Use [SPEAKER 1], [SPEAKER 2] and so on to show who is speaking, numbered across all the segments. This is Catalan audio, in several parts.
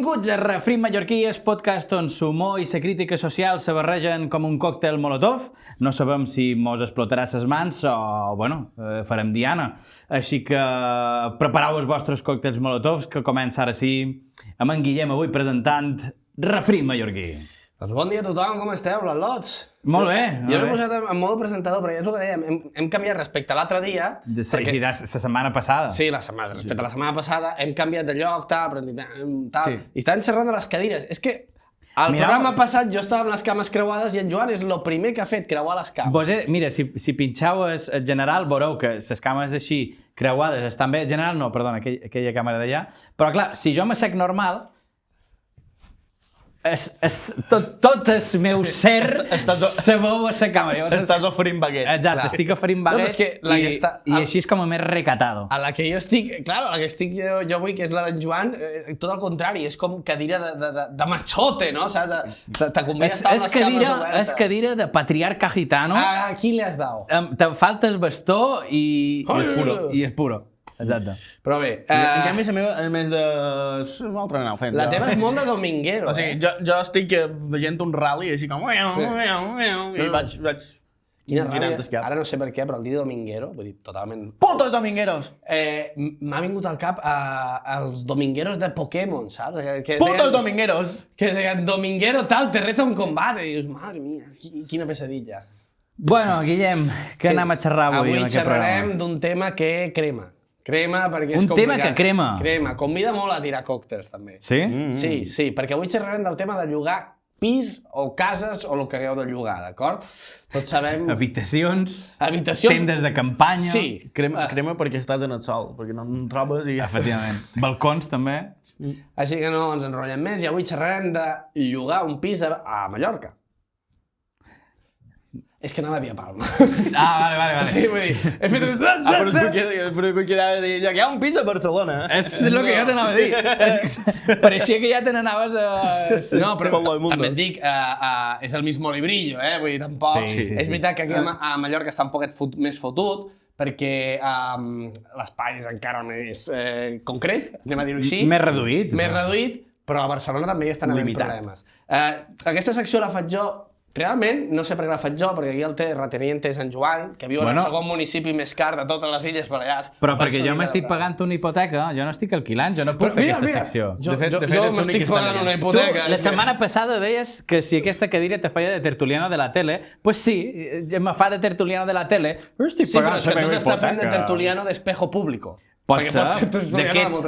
[SPEAKER 1] Benvinguts a Refrit Mallorquí, el podcast on l'humor i la crítica social se barregen com un còctel molotov. No sabem si mos explotarà les mans o, farem diana. Així que prepareu els vostres còctels molotovs, que comença ara sí amb en Guillem avui presentant Refrit Mallorquí.
[SPEAKER 2] Doncs bon dia a tothom, com esteu, les lots?
[SPEAKER 1] Molt bé.
[SPEAKER 2] Jo l'he posat en modo presentador, però ja és el que dèiem, hem canviat respecte a l'altre dia.
[SPEAKER 1] La setmana passada.
[SPEAKER 2] Sí, respecte a la setmana passada, hem canviat de lloc, tal, i estàvem xerrant de les cadires. És que al programa passat jo estava amb les cames creuades i en Joan és el primer que ha fet, creuar les cames.
[SPEAKER 1] Mira, si pinxau el general, veureu que les cames així creuades estan bé. General no, perdona, aquella càmera d'allà. Però clar, si jo m'assec normal, tot el meu ser se veu a la càmera.
[SPEAKER 3] Estàs oferint baguet.
[SPEAKER 1] Exacte, estic oferint baguet i així és com a més recatado.
[SPEAKER 2] A la que jo estic, clar, a la que estic jo avui, que és la d'en Joan, tot el contrari, és com cadira de machote, no? Saps? Te convé estar amb les cames obertes.
[SPEAKER 1] És cadira de patriarca gitano.
[SPEAKER 2] A qui li has dado?
[SPEAKER 1] Te falta el bastó i és puro. Exacte.
[SPEAKER 2] Però bé...
[SPEAKER 3] En canvi, la meva, a més de... un altre anau fent.
[SPEAKER 2] La teva és molt de dominguero,
[SPEAKER 3] O sigui, jo estic veient un rally així com... I vaig...
[SPEAKER 2] Quina ràbia. Ara no sé per què, però el dir dominguero, vull dir, totalment...
[SPEAKER 3] Putos domingueros!
[SPEAKER 2] M'ha vingut al cap els domingueros de Pokémon, saps?
[SPEAKER 3] Putos domingueros!
[SPEAKER 2] Que deien, dominguero tal, te reta un combate. I dius, madre mía, quina pesadilla.
[SPEAKER 1] Bueno, Guillem, què anem a xerrar avui en aquest programa?
[SPEAKER 2] Avui xerrarem d'un tema que crema. Crema perquè és
[SPEAKER 1] complicat. Un tema que crema?
[SPEAKER 2] Crema. Convida molt a tirar còctels, també.
[SPEAKER 1] Sí?
[SPEAKER 2] Sí, perquè avui xerrarem del tema de llogar pis o cases o el que hagueu de llogar, d'acord? Tots sabem...
[SPEAKER 1] Habitacions, tendes de campanya...
[SPEAKER 2] Sí.
[SPEAKER 3] Crema perquè estàs en el sol, perquè no en trobes i...
[SPEAKER 1] Efectivament. Balcons, també.
[SPEAKER 2] Així que no ens enrotllem més i avui xerrarem de llogar un pis a Mallorca. És que anava a dir a Palma.
[SPEAKER 1] Vale.
[SPEAKER 2] Sí, vull dir, he fet...
[SPEAKER 3] Però que quedava dir, hi ha un pis a Barcelona.
[SPEAKER 1] És el que jo t'anava a dir. Pareixia que ja te n'anaves a...
[SPEAKER 2] No, però també et dic, és el mismo librillo, vull dir, tampoc... És veritat que aquí a Mallorca està un poquet més fotut, perquè l'espai és encara més concret, anem a dir-ho així.
[SPEAKER 1] Més reduït.
[SPEAKER 2] Més reduït, però a Barcelona també hi estan havent problemes. Aquesta secció la faig jo. Realment, no sé per què la faig jo, perquè aquí el terrateniente és en Joan, que viu en el segon municipi més car de totes les Illes Balears.
[SPEAKER 1] Però perquè jo m'estic pagant una hipoteca, jo no estic alquilant, jo no puc fer aquesta secció.
[SPEAKER 2] Jo m'estic pagant una hipoteca.
[SPEAKER 1] La setmana passada deies que si aquesta cadira te feia de tertuliano de la tele, pues sí, me fa de tertuliano de la tele, però estic pagant la meva hipoteca. Sí, però és que tu t'estàs fent de tertuliano d'espejo público. Pot ser,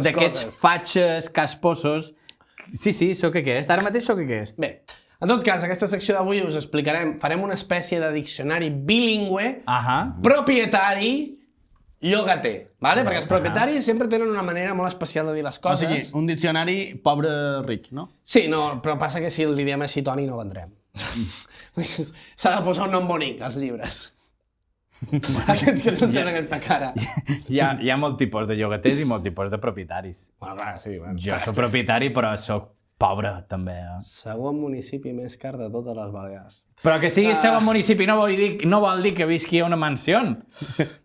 [SPEAKER 1] d'aquests fatxes casposos. Sí, sóc aquest, ara mateix sóc aquest.
[SPEAKER 2] Bé. En tot cas, aquesta secció d'avui us explicarem, farem una espècie de diccionari bilingüe, propietari, llogater, ¿vale? Perquè els propietaris sempre tenen una manera molt especial de dir les coses.
[SPEAKER 3] O sigui, un diccionari pobre-ric, no?
[SPEAKER 2] Sí, no, però passa que si li diem així Toni no vendrem. S'ha de posar un nom bonic, als llibres. Aquests que no tenen aquesta cara.
[SPEAKER 1] Hi ha molt tipus de llogaters i molt tipus de propietaris.
[SPEAKER 2] Bueno, clar, sí.
[SPEAKER 1] Jo soc propietari, però soc pobre, també.
[SPEAKER 2] Segon municipi més car de totes les Balears.
[SPEAKER 1] Però que sigui segon municipi no vol dir que visqui a una mansió.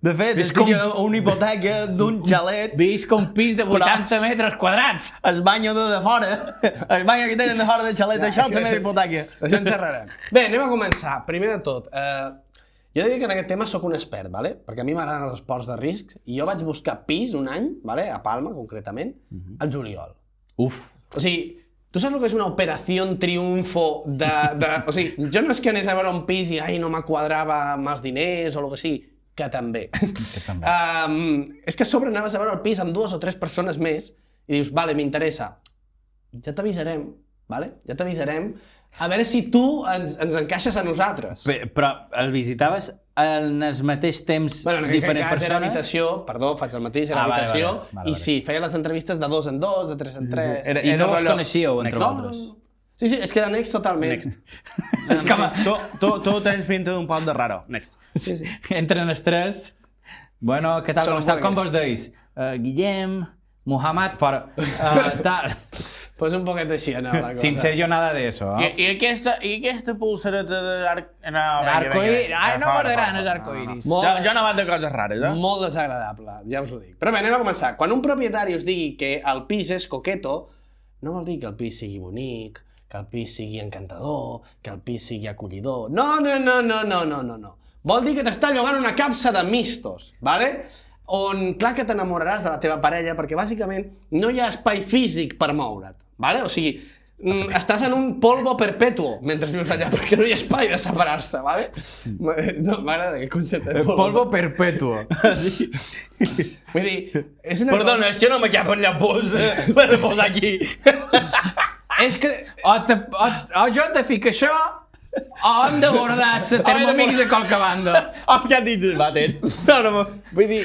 [SPEAKER 3] De fet, estic a una hipoteca d'un xalet.
[SPEAKER 1] Visc un pis de 80 metres quadrats.
[SPEAKER 3] El banyo de fora. El banyo que tenen de fora del xalet, això és la meva hipoteca.
[SPEAKER 2] Això en xerrarem. Bé, anem a començar. Primer de tot, jo he de dir que en aquest tema sóc un expert, perquè a mi m'agraden els esports de risc, i jo vaig buscar pis un any, a Palma, concretament, al juliol.
[SPEAKER 1] Uf.
[SPEAKER 2] O sigui, tu saps el que és una operació triunfo de... O sigui, jo no és que anés a veure un pis i no me quadrava amb els diners o el que sigui, que també. És que a sobre anaves a veure el pis amb 2 o 3 persones més i dius, vale, m'interessa, ja t'avisarem, ja t'avisarem, a veure si tu ens encaixes a nosaltres.
[SPEAKER 1] Però el visitaves en el mateix temps diferents persones?
[SPEAKER 2] Era habitació, perdó, faig el mateix, era habitació, i sí, feia les entrevistes de 2 en 2, de 3 en 3.
[SPEAKER 1] I no us coneixíeu entre vosaltres?
[SPEAKER 2] Sí, és que era next totalment.
[SPEAKER 3] Tu tens pinta d'un pot de raro. Next.
[SPEAKER 1] Entren els tres. Bueno, què tal, com esteu? Com vos deis? Guillem, Muhammad, fora.
[SPEAKER 2] Pues un poquet així anava la cosa.
[SPEAKER 1] Sin ser yo nada de eso.
[SPEAKER 3] I aquesta pulsereta
[SPEAKER 1] d'arcoiris? Ara no m'agradaran els arcoiris.
[SPEAKER 3] Jo no vaig de coses rares,
[SPEAKER 2] Molt desagradable, ja us ho dic. Però bé, anem a començar. Quan un propietari us digui que el pis és coqueto, no vol dir que el pis sigui bonic, que el pis sigui encantador, que el pis sigui acollidor. No. Vol dir que t'està llogant una capsa de mistos, ¿vale? On, clar que t'enamoraràs de la teva parella, perquè bàsicament no hi ha espai físic per moure't, ¿vale? O sigui, estàs en un polvo perpetuo mentre vius allà, perquè no hi ha espai de separar-se, ¿vale? No, m'agrada aquest concepte de
[SPEAKER 1] Polvo perpetuo.
[SPEAKER 2] Vull dir, és una
[SPEAKER 3] Perdona, és que no me cap en la posa per posar aquí.
[SPEAKER 2] És que...
[SPEAKER 1] O jo te fico això, o hem de guardar la Thermomix a qualque banda.
[SPEAKER 3] Ja et dic el vàter. No.
[SPEAKER 2] Vull dir,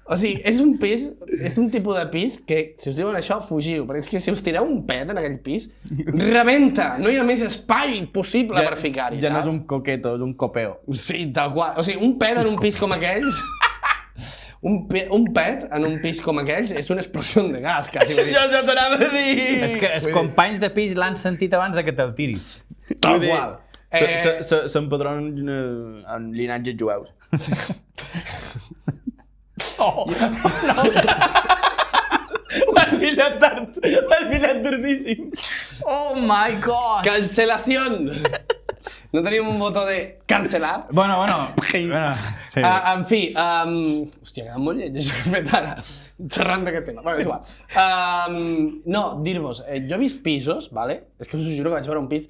[SPEAKER 2] o sigui, és un tipus de pis que, si us diuen això, fugiu, perquè és que si us tireu un pet en aquell pis, rebenta, no hi ha més espai possible per ficar-hi, saps?
[SPEAKER 3] Ja no és un coqueto, és un copeo.
[SPEAKER 2] Sí, tal qual. O sigui, un pet en un pis com aquells... Un pet en un pis com aquells és una explosió de gas, quasi.
[SPEAKER 3] Jo t'anava a dir!
[SPEAKER 1] És que els companys de pis l'han sentit abans de que te'l tiris.
[SPEAKER 2] Tal qual.
[SPEAKER 3] S'empadronen en llinatges jueus. Oh! No! L'has pillat tardíssim.
[SPEAKER 1] Oh my god!
[SPEAKER 2] Cancelación! No tenim un botó de cancelar?
[SPEAKER 1] Bueno, sí.
[SPEAKER 2] En fi, hòstia, queda molt lleig això que he fet ara, xerrant d'aquest tema. Bueno, és igual. No, dir-vos, jo he vist pisos, ¿vale? És que us ho juro que vaig veure un pis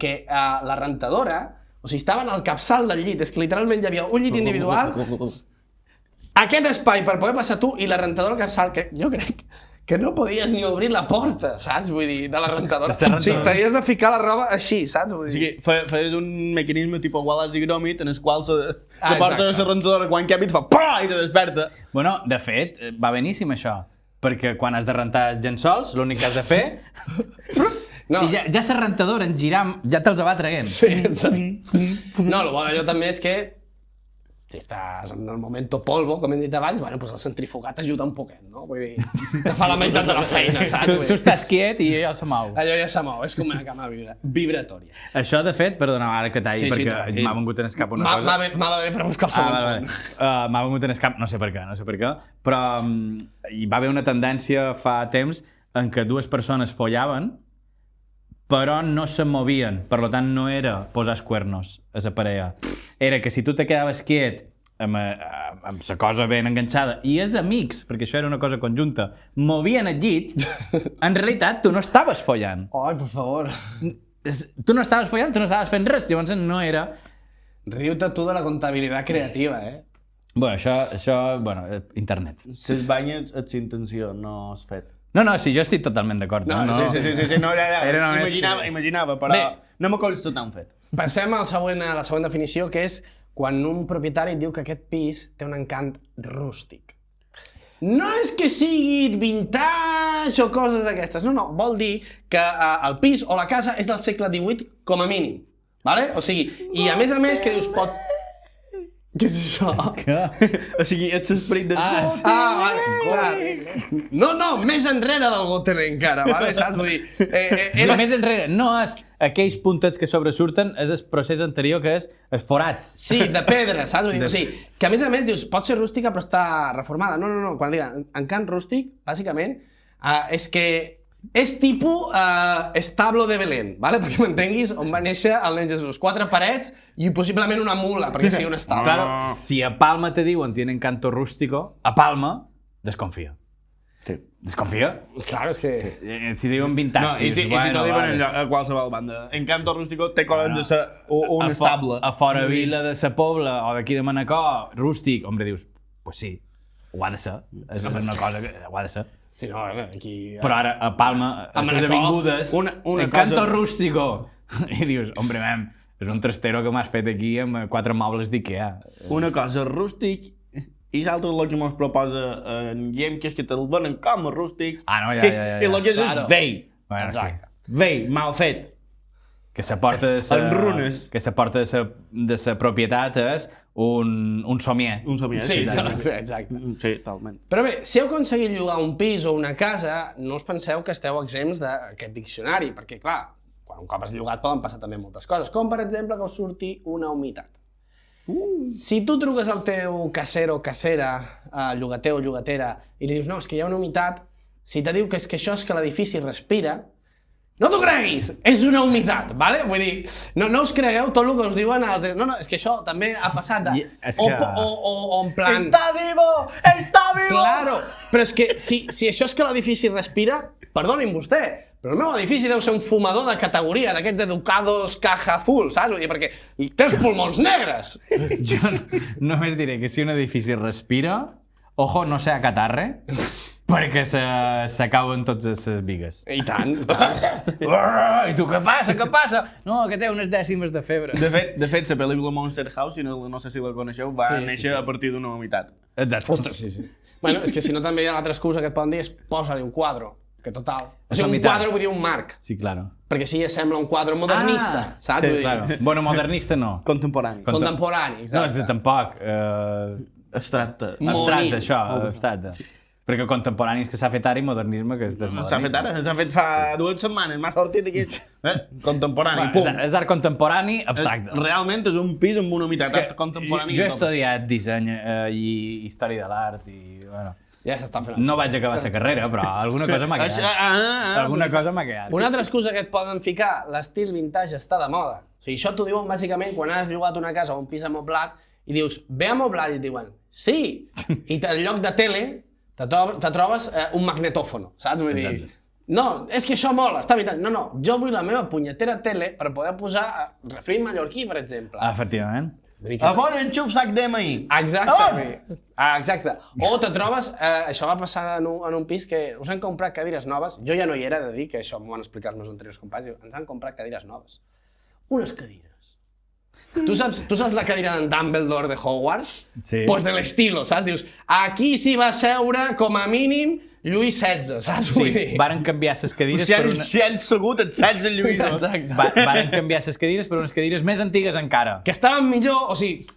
[SPEAKER 2] que la rentadora, o sigui, estava en el capçal del llit, és que literalment hi havia un llit individual, aquest espai per poder passar tu i la rentadora al capçal, que jo crec que no podies ni obrir la porta, saps? Vull dir, de la rentadora. Sí, t'havies de ficar la roba així, saps? Vull dir...
[SPEAKER 3] O sigui, feies un mecanisme tipus Wallace i Gromit en el qual se porta la rentadora quan cap i et fa PAH i te desperta.
[SPEAKER 1] Bueno, de fet, va beníssim això, perquè quan has de rentar llençols, l'únic que has de fer...
[SPEAKER 2] No.
[SPEAKER 1] I ja la rentadora en giram, ja te'ls va traient.
[SPEAKER 2] Sí, exacte. No, el bo d'allò també és que si estàs en el momento polvo, com hem dit abans, bueno, doncs el centrifugat t'ajuda un poquet, no? Vull dir, te fa la meitat de la feina, saps?
[SPEAKER 1] Tu estàs quiet i allò se mou.
[SPEAKER 2] Allò ja se mou, és com una cama vibratòria.
[SPEAKER 1] Això, de fet, perdona, ara que talli, perquè m'ha vengut en escap una cosa.
[SPEAKER 2] M'ha de bé per buscar el segon punt.
[SPEAKER 1] M'ha vengut en escap, no sé per què, però hi va haver una tendència fa temps en què dues persones follaven, però no se movien, per tant no era posar els cuernos a la parella. Era que si tu te quedaves quiet amb la cosa ben enganxada i els amics, perquè això era una cosa conjunta, movien el llit, en realitat tu no estaves follant.
[SPEAKER 2] Ai, per favor.
[SPEAKER 1] Tu no estaves follant, tu no estaves fent res, llavors no era...
[SPEAKER 2] Riu-te tu de la comptabilitat creativa,
[SPEAKER 1] Bueno, això, internet.
[SPEAKER 3] Les banyes és intenció, no és fet.
[SPEAKER 1] No, sí, jo estic totalment d'acord.
[SPEAKER 2] No,
[SPEAKER 3] Sí, no, ja. Imaginava, però
[SPEAKER 2] Bé.
[SPEAKER 3] no me consta tan fet.
[SPEAKER 2] Passem a la següent definició, que és quan un propietari diu que aquest pis té un encant rústic. No és que sigui vintage o coses d'aquestes, no, vol dir que el pis o la casa és del segle XVIII com a mínim, vale? O sigui, i a més que dius, pots... Què és això?
[SPEAKER 3] O sigui, ets l'esperit d'escut.
[SPEAKER 2] Vale, clar. No, més enrere del Goten encara, vale? Saps? Vull dir...
[SPEAKER 1] Més enrere, no és aquells puntets que sobresurten, és el procés anterior que és els forats.
[SPEAKER 2] Sí, de pedra, saps? Vull dir, o sigui, que a més dius, pot ser rústica però està reformada. No, quan diga encant rústic, bàsicament, és que és tipus establo de Belén, ¿vale? Perquè m'entenguis on va néixer el nen Jesús. 4 parets i possiblement una mula, perquè sigui un establo.
[SPEAKER 1] Claro, si a Palma te diuen tiene encanto rústico, a Palma desconfía.
[SPEAKER 3] Sí.
[SPEAKER 1] Desconfía?
[SPEAKER 2] Claro, és que...
[SPEAKER 1] Si diuen vintage...
[SPEAKER 3] No, i si t'ho diuen a qualsevol banda. Encanto rústico té color de ser un estable.
[SPEAKER 1] A fora vila de sa Pobla o d'aquí de Manacor, rústic, hombre, dius, pues sí, ho ha de ser. És una cosa que ho ha de ser.
[SPEAKER 2] Sí, no, aquí...
[SPEAKER 1] Però ara, a Palma, a les avingudes, encanto rústico. I dius, hombre, és un trastero que m'has fet aquí amb 4 mobles d'Ikea.
[SPEAKER 3] Una cosa rústic i l'altre el que mos proposa en Guillem, que és que te'l donen com a rústic.
[SPEAKER 1] No, ja.
[SPEAKER 3] I el que és vell.
[SPEAKER 1] Exacte.
[SPEAKER 3] Vell, mal fet.
[SPEAKER 1] Que s'aporta de
[SPEAKER 3] En runes.
[SPEAKER 1] Que s'aporta de sa propietat és un somier.
[SPEAKER 3] Un somier,
[SPEAKER 2] Sí, exacte.
[SPEAKER 3] Sí, talment.
[SPEAKER 2] Però bé, si heu aconseguit llogar un pis o una casa, no us penseu que esteu exempts d'aquest diccionari, perquè, clar, quan un cop has llogat poden passar també moltes coses, com, per exemple, que us surti una humitat. Si tu truques al teu casero o casera, llogater o llogatera, i li dius, no, és que hi ha una humitat, si te diu que és que això és que l'edifici respira, no t'ho creguis, és una humitat, ¿vale? Vull dir, no us cregueu tot el que us diuen als... No, és que això també ha passat de... O en plan...
[SPEAKER 3] ¡Está vivo! ¡Está vivo!
[SPEAKER 2] Claro, però és que si això és que l'edifici respira, perdonin vostè, però el meu edifici deu ser un fumador de categoria, d'aquests educados caja azul, saps? Vull dir, perquè té els pulmons negres.
[SPEAKER 1] Jo només diré que si un edifici respira, ojo, no sea catarre, perquè s'acaben totes les bigues.
[SPEAKER 2] I tant.
[SPEAKER 1] I tu, què passa, què passa? No, que té unes dècimes de febre.
[SPEAKER 3] De fet, la pel·lícula Monster House, no sé si la coneixeu, va néixer a partir d'una humitat.
[SPEAKER 1] Exacte.
[SPEAKER 2] Ostres, sí. Bueno, és que si no també hi ha l'altra excusa que et poden dir és posa-li un quadre, que total. O sigui, un quadre vull dir un marc.
[SPEAKER 1] Sí, claro.
[SPEAKER 2] Perquè així ja sembla un quadre modernista, saps?
[SPEAKER 1] Sí, claro. Bueno, modernista no.
[SPEAKER 3] Contemporani.
[SPEAKER 2] Contemporani, exacte.
[SPEAKER 1] No, tampoc.
[SPEAKER 3] Abstracte.
[SPEAKER 1] Abstracte, això, abstracte. Perquè contemporanis que s'ha fet ara i modernisme que és desmodernisme.
[SPEAKER 3] S'ha fet ara, s'ha fet fa 2 setmanes, m'ha sortit aquí. Contemporani, pum.
[SPEAKER 1] És art contemporani abstracte.
[SPEAKER 3] Realment és un pis amb una humitat art contemporani.
[SPEAKER 1] Jo he estudiat disseny i història de l'art i, bueno...
[SPEAKER 2] Ja s'estan fent...
[SPEAKER 1] No vaig acabar la carrera, però alguna cosa m'ha quedat. Alguna cosa m'ha quedat.
[SPEAKER 2] Una altra excusa que et poden ficar, l'estil vintage està de moda. O sigui, això t'ho diuen bàsicament quan has llogat una casa o un pis amoblat i dius, ve amoblat, i et diuen, sí! I en lloc de tele te trobes un magnetòfono, saps? Vull dir, no, és que això mola, està vintage. No, jo vull la meva punyetera tele per poder posar refrit mallorquí, per exemple.
[SPEAKER 1] Efectivament.
[SPEAKER 3] A bon enxuf sac d'MI.
[SPEAKER 2] Exacte. O te trobes, això va passar en un pis que us han comprat cadires noves, jo ja no hi era de dir que això m'ho van explicar els meus anteriors companys, ens han comprat cadires noves. Unes cadires. Tu saps la cadira d'en Dumbledore de Hogwarts?
[SPEAKER 1] Sí.
[SPEAKER 2] Pues de l'estilo, saps? Dius, aquí s'hi va seure com a mínim Lluís XVI, saps?
[SPEAKER 1] Sí, varen canviar les cadires per una...
[SPEAKER 3] Si han segut et saps el Lluís.
[SPEAKER 2] Exacte.
[SPEAKER 1] Varen canviar les cadires per unes cadires més antigues encara.
[SPEAKER 2] Que estaven millor, o sigui,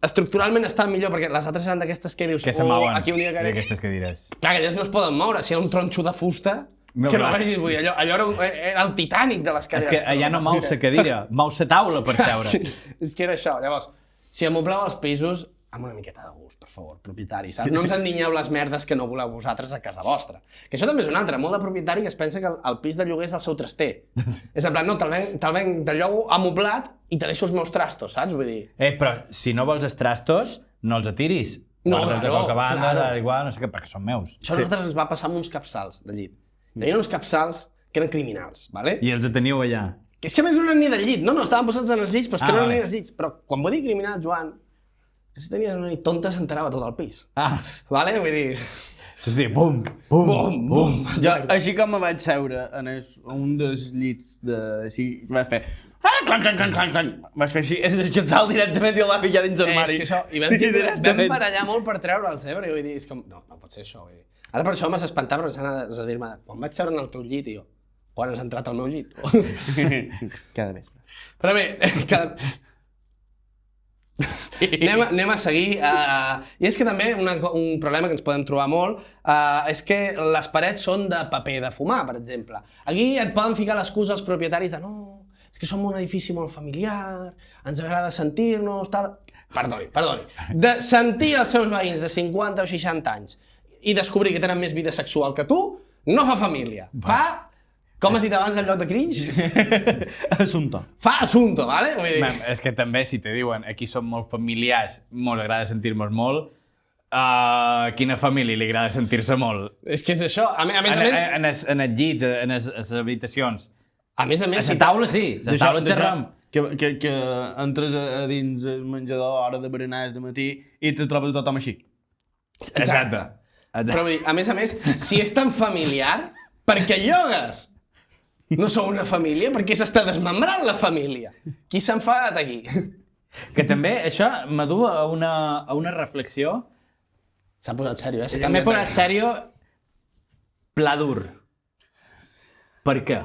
[SPEAKER 2] estructuralment estaven millor, perquè les altres eren d'aquestes que dius...
[SPEAKER 1] Que se mouen,
[SPEAKER 2] aquí un dia que...
[SPEAKER 1] d'aquestes cadires.
[SPEAKER 2] Clar, que elles no es poden moure, si era un tronxo de fusta...
[SPEAKER 1] Meu
[SPEAKER 2] que no
[SPEAKER 1] clar.
[SPEAKER 2] vegis, vull dir, allò era el Titanic de les cadires.
[SPEAKER 1] És que allà no mou la cadira, mou la taula per seure.
[SPEAKER 2] Sí, és que era això. Llavors, si amobleu els pisos, amb una miqueta de gust, per favor, propietari, saps? No ens endinyeu les merdes que no voleu vosaltres a casa vostra. Que això també és un altre, molt de propietari que es pensa que el pis de lloguer és el seu traster. És en plan, no, te'l llogo amoblat i te deixo els meus trastos, saps? Vull dir...
[SPEAKER 1] Però si no vols els trastos, no els atiris.
[SPEAKER 2] No,
[SPEAKER 1] Guarda'ls a qualque banda, igual, no sé què, perquè són meus.
[SPEAKER 2] Això a nosaltres ens va passar amb uns capçals de llit. Hi havia uns capçals que eren criminals, ¿vale?
[SPEAKER 1] I els teniu allà.
[SPEAKER 2] Que és que a més no eren ni del llit, no, estaven posats en els llits, però és que no eren ni els llits. Però quan vull dir criminal, Joan, que si tenies una nit tonta s'enterava tot el pis. Vale? Vull dir...
[SPEAKER 1] És a dir, bum, bum,
[SPEAKER 2] bum, bum.
[SPEAKER 3] Jo, així com me vaig seure en un dels llits de... Així, vaig fer... Clanc, clanc, clanc, clanc, clanc. Vaig fer així, és descansar directament i el va ficar dins l'armari.
[SPEAKER 2] És que això, i vam barallar molt per treure'ls, perquè vull dir, és com, no pot ser això, vull dir. Ara per això m'has espantat, però s'ha de dir-me, quan vaig seure en el teu llit, i jo, quan has entrat al meu llit?
[SPEAKER 3] Cada vespre.
[SPEAKER 2] Però bé, anem a seguir. I és que també un problema que ens podem trobar molt és que les parets són de paper de fumar, per exemple. Aquí et poden ficar l'excusa els propietaris de no, és que som un edifici molt familiar, ens agrada sentir-nos, tal... Perdoni. De sentir els seus veïns de 50 o 60 anys i descobrir que tenen més vida sexual que tu, no fa família. Fa, com has dit abans en lloc de cringe?
[SPEAKER 3] Assumpte.
[SPEAKER 2] Fa assumpte, ¿vale? Vull dir...
[SPEAKER 1] És que també, si te diuen aquí som molt familiars, mos agrada sentir-nos molt, quina família li agrada sentir-se molt?
[SPEAKER 2] És que és això. A més...
[SPEAKER 1] En el llit, en les habitacions.
[SPEAKER 2] A més,
[SPEAKER 1] a la taula sí, a la taula xerram.
[SPEAKER 3] Que entres a dins el menjador a hora de berenars de matí i te trobes tothom així.
[SPEAKER 2] Exacte. Però vull dir, a més, si és tan familiar, per què llogues? No sou una família? Per què s'està desmembrant la família? Qui s'ha enfadat aquí?
[SPEAKER 1] Que també això m'adú a una reflexió.
[SPEAKER 2] S'ha posat sèrio, eh?
[SPEAKER 1] M'he posat sèrio pla dur. Per què?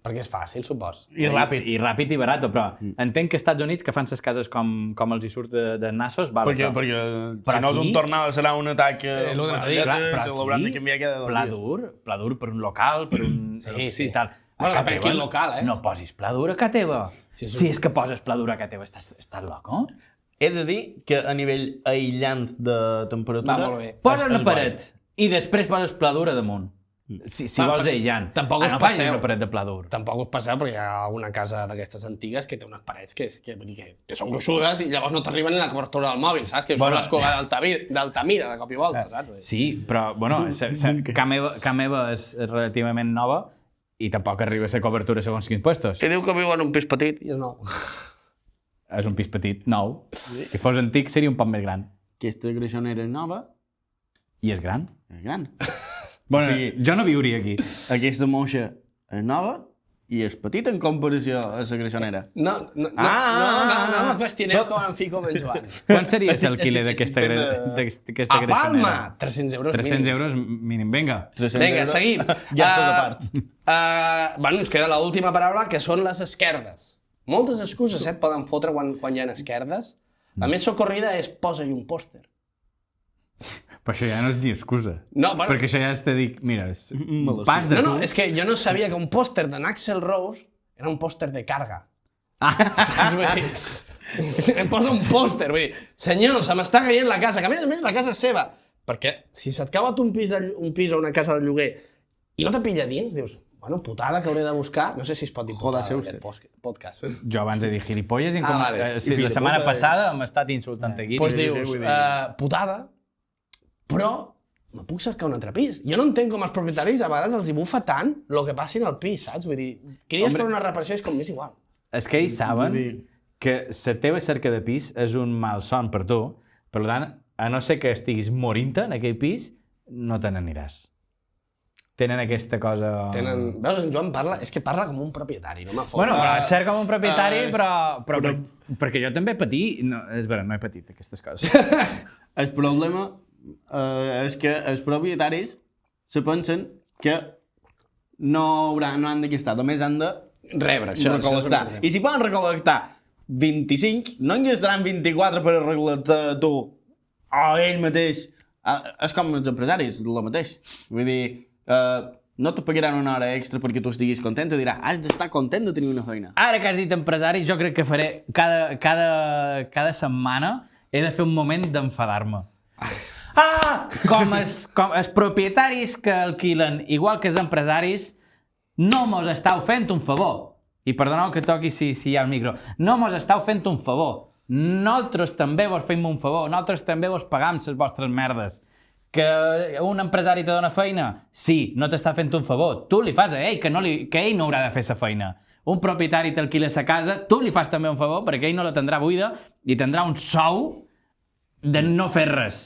[SPEAKER 2] Perquè és fàcil, supos.
[SPEAKER 1] I ràpid i barat, però entenc que als Estats Units que fan les cases com els hi surt de nassos, val.
[SPEAKER 3] Perquè si no és un tornado serà un atac l'hauran de canviar cada 2 dies.
[SPEAKER 1] Pla dur per un local, per un...
[SPEAKER 2] Sí,
[SPEAKER 1] tal.
[SPEAKER 2] Bueno, depèn quin local, eh?
[SPEAKER 1] No posis pla dur a casa teva. Si és que poses pla dur a casa teva, estàs loco?
[SPEAKER 3] He de dir que a nivell aïllant de temperatura...
[SPEAKER 2] Va molt bé.
[SPEAKER 1] Posa una paret i després poses pla dur a damunt. Si vols aïllant.
[SPEAKER 2] Tampoc us
[SPEAKER 1] no
[SPEAKER 2] passeu.
[SPEAKER 1] facis una paret de pla dur.
[SPEAKER 2] Tampoc us passeu, perquè hi ha una casa d'aquestes antigues que té unes parets que són gruixudes i llavors no t'arriben ni la cobertura del mòbil, saps? Que us
[SPEAKER 1] Bueno.
[SPEAKER 2] són l'escola d'Altamira, de cop i volta, saps?
[SPEAKER 1] Sí, però, bueno, ca meva és relativament nova i tampoc arriba a ser cobertura segons quins puestos.
[SPEAKER 2] Que diu que viu en un pis petit i és nou.
[SPEAKER 1] És un pis petit, nou. Si fos antic seria un poc més gran.
[SPEAKER 3] Aquesta greixonera és nova,
[SPEAKER 1] I és gran.
[SPEAKER 3] és gran.
[SPEAKER 1] Bueno,
[SPEAKER 3] O sigui,
[SPEAKER 1] jo no viuria aquí.
[SPEAKER 3] Aquesta moixa és nova i és petita en comparació a la greixonera.
[SPEAKER 2] No me qüestioneu com em fico amb en Joan.
[SPEAKER 1] Quan seria l'alquiler d'aquesta
[SPEAKER 2] A Palma! 300 euros
[SPEAKER 1] 300
[SPEAKER 2] mínims.
[SPEAKER 1] euros mínim, vinga.
[SPEAKER 2] Vinga, seguim.
[SPEAKER 3] Ja tot a part.
[SPEAKER 2] Bueno, ens queda l'última paraula, que són les esquerdes. Moltes excuses et poden fotre quan hi ha esquerdes. La més socorrida és posa-hi un pòster.
[SPEAKER 1] Però això ja no és ni excusa.
[SPEAKER 2] No, bueno.
[SPEAKER 1] Perquè això ja te dic, mira, és un
[SPEAKER 3] lo
[SPEAKER 1] pas de
[SPEAKER 2] No,
[SPEAKER 1] tu.
[SPEAKER 2] és que jo no sabia que un pòster d'en Axl Rose era un pòster de càrrega. Saps? Vull dir, em posa un pòster, vull dir, senyor, se m'està caient la casa, que a més la casa és seva. Perquè si se't cau a tu un pis o una casa de lloguer i no te pilla dins, dius, bueno, putada que hauré de buscar, no sé si es pot dir putada en aquest podcast.
[SPEAKER 1] Jo abans he dit gilipolles i
[SPEAKER 2] vale.
[SPEAKER 1] la setmana passada m'ha estat insultant aquí.
[SPEAKER 2] Doncs dius, putada, però me puc cercar un altre pis. Jo no entenc com els propietaris a vegades els hi bufa tant el que passi al pis, saps? Vull dir, cries per una reparació és com més igual.
[SPEAKER 1] És que ells saben que la teva cerca de pis és un malson per tu, per tant, a no ser que estiguis morint-te en aquell pis, no te n'aniràs. Tenen aquesta cosa...
[SPEAKER 2] Veus, en Joan parla, és que parla com un propietari, no m'afota.
[SPEAKER 1] Bueno, però et cerca com un propietari, però perquè jo també patir... No, és vera, no he patit aquestes coses.
[SPEAKER 3] El problema és que els propietaris se pensen que no han de gastar, només han de
[SPEAKER 2] rebre, això.
[SPEAKER 3] recol·lectar. I si poden recol·lectar 25, no en gastaran 24 per arreglar-te tu o ell mateix. És com els empresaris, el mateix. Vull dir, no te pagaran una hora extra perquè tu estiguis content, te dirà, has d'estar content de tenir una feina.
[SPEAKER 1] Ara que has dit empresaris, jo crec que faré cada setmana he de fer un moment d'enfadar-me. Com els propietaris que alquilen, igual que els empresaris, no mos estàu fent un favor. I perdoneu que toqui si hi ha el micro. No mos estàu fent un favor. Nosaltres també vos fem un favor. Nosaltres també vos pagam les vostres merdes. Que un empresari te dona feina? Sí, no t'està fent un favor. Tu li fas a ell, que ell no haurà de fer la feina. Un propietari t'alquila sa casa, tu li fas també un favor perquè ell no la tindrà buida i tindrà un sou de no fer res.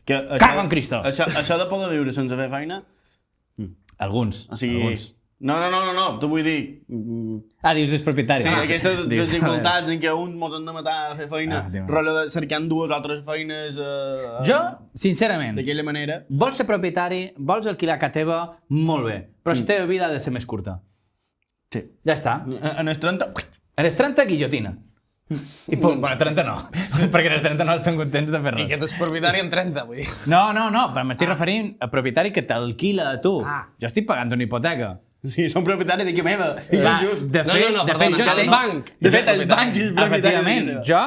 [SPEAKER 1] Cago en Cristo!
[SPEAKER 3] Això de poder viure sense fer feina...
[SPEAKER 1] Alguns.
[SPEAKER 3] O sigui...
[SPEAKER 1] Alguns.
[SPEAKER 3] No, t'ho vull dir...
[SPEAKER 1] Dius dels propietaris.
[SPEAKER 3] Sí, aquestes desigualtats en què un mos han de matar a fer feina, rotllo de cercant dues altres feines...
[SPEAKER 1] Jo, sincerament,
[SPEAKER 3] d'aquella manera...
[SPEAKER 1] vols ser propietari, vols alquilar casa teva, molt bé, però la teva vida ha de ser més curta.
[SPEAKER 3] Sí.
[SPEAKER 1] Ja està.
[SPEAKER 3] En els 30...
[SPEAKER 1] En els 30, guillotina. I pum, bueno, 30 no, perquè en els 30 no estan contents de fer
[SPEAKER 2] I
[SPEAKER 1] res.
[SPEAKER 2] que tu ets propietari amb 30, vull dir.
[SPEAKER 1] No, però m'estic referint a propietari que t'alquila a tu. Jo estic pagant una hipoteca.
[SPEAKER 3] Sí, som propietaris de casa meva. I
[SPEAKER 1] Clar,
[SPEAKER 3] són just.
[SPEAKER 1] de fet, jo
[SPEAKER 2] el
[SPEAKER 1] tenc...
[SPEAKER 2] banc.
[SPEAKER 3] De fet, el banc és propietari de
[SPEAKER 1] Efectivament,
[SPEAKER 3] casa.
[SPEAKER 1] jo,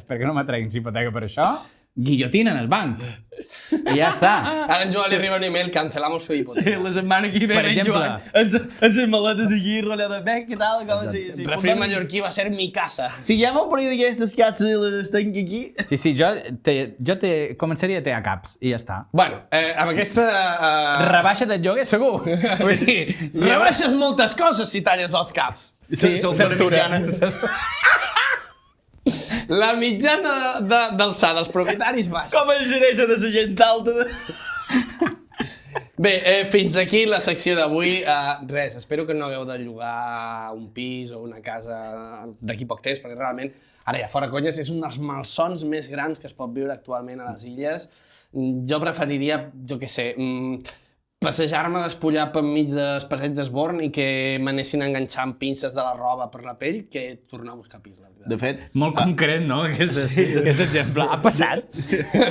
[SPEAKER 1] espero que no m'atreguin hipoteca per això, guillotina en el banc. I ja està.
[SPEAKER 2] Ara en Joan li arriba un email, cancelamos su hipoteca.
[SPEAKER 3] Sí, la setmana que ve
[SPEAKER 1] Per
[SPEAKER 3] en
[SPEAKER 1] exemple.
[SPEAKER 3] Joan amb les maletes aquí, rotllo de bec, què tal? Com si
[SPEAKER 2] Refrén mallorquí va ser mi casa.
[SPEAKER 3] Si ja m'ho parell d'aquestes cases i les tenc aquí...
[SPEAKER 1] Sí, jo començaria a tear caps i ja està.
[SPEAKER 2] Bueno, amb aquesta...
[SPEAKER 1] Rebaixa't el lloguer, segur. Vull dir,
[SPEAKER 2] Rebaixes moltes coses si talles els caps.
[SPEAKER 1] Sí,
[SPEAKER 3] Són
[SPEAKER 1] certura.
[SPEAKER 2] La mitjana d'alçada dels propietaris baixa.
[SPEAKER 3] Com es gereix de la gent alta?
[SPEAKER 2] Bé, fins aquí la secció d'avui. Res, espero que no hagueu de llogar un pis o una casa d'aquí poc temps, perquè realment, ara ja fora conyes, és un dels malsons més grans que es pot viure actualment a les illes. Jo preferiria, jo què sé, passejar-me despullar per mig dels passeigs d'Esborn i que m'anessin enganxant pinces de la roba per la pell que tornar a buscar pis, la veritat.
[SPEAKER 3] De fet,
[SPEAKER 1] Molt concret, no? Aquest exemple. Ha passat?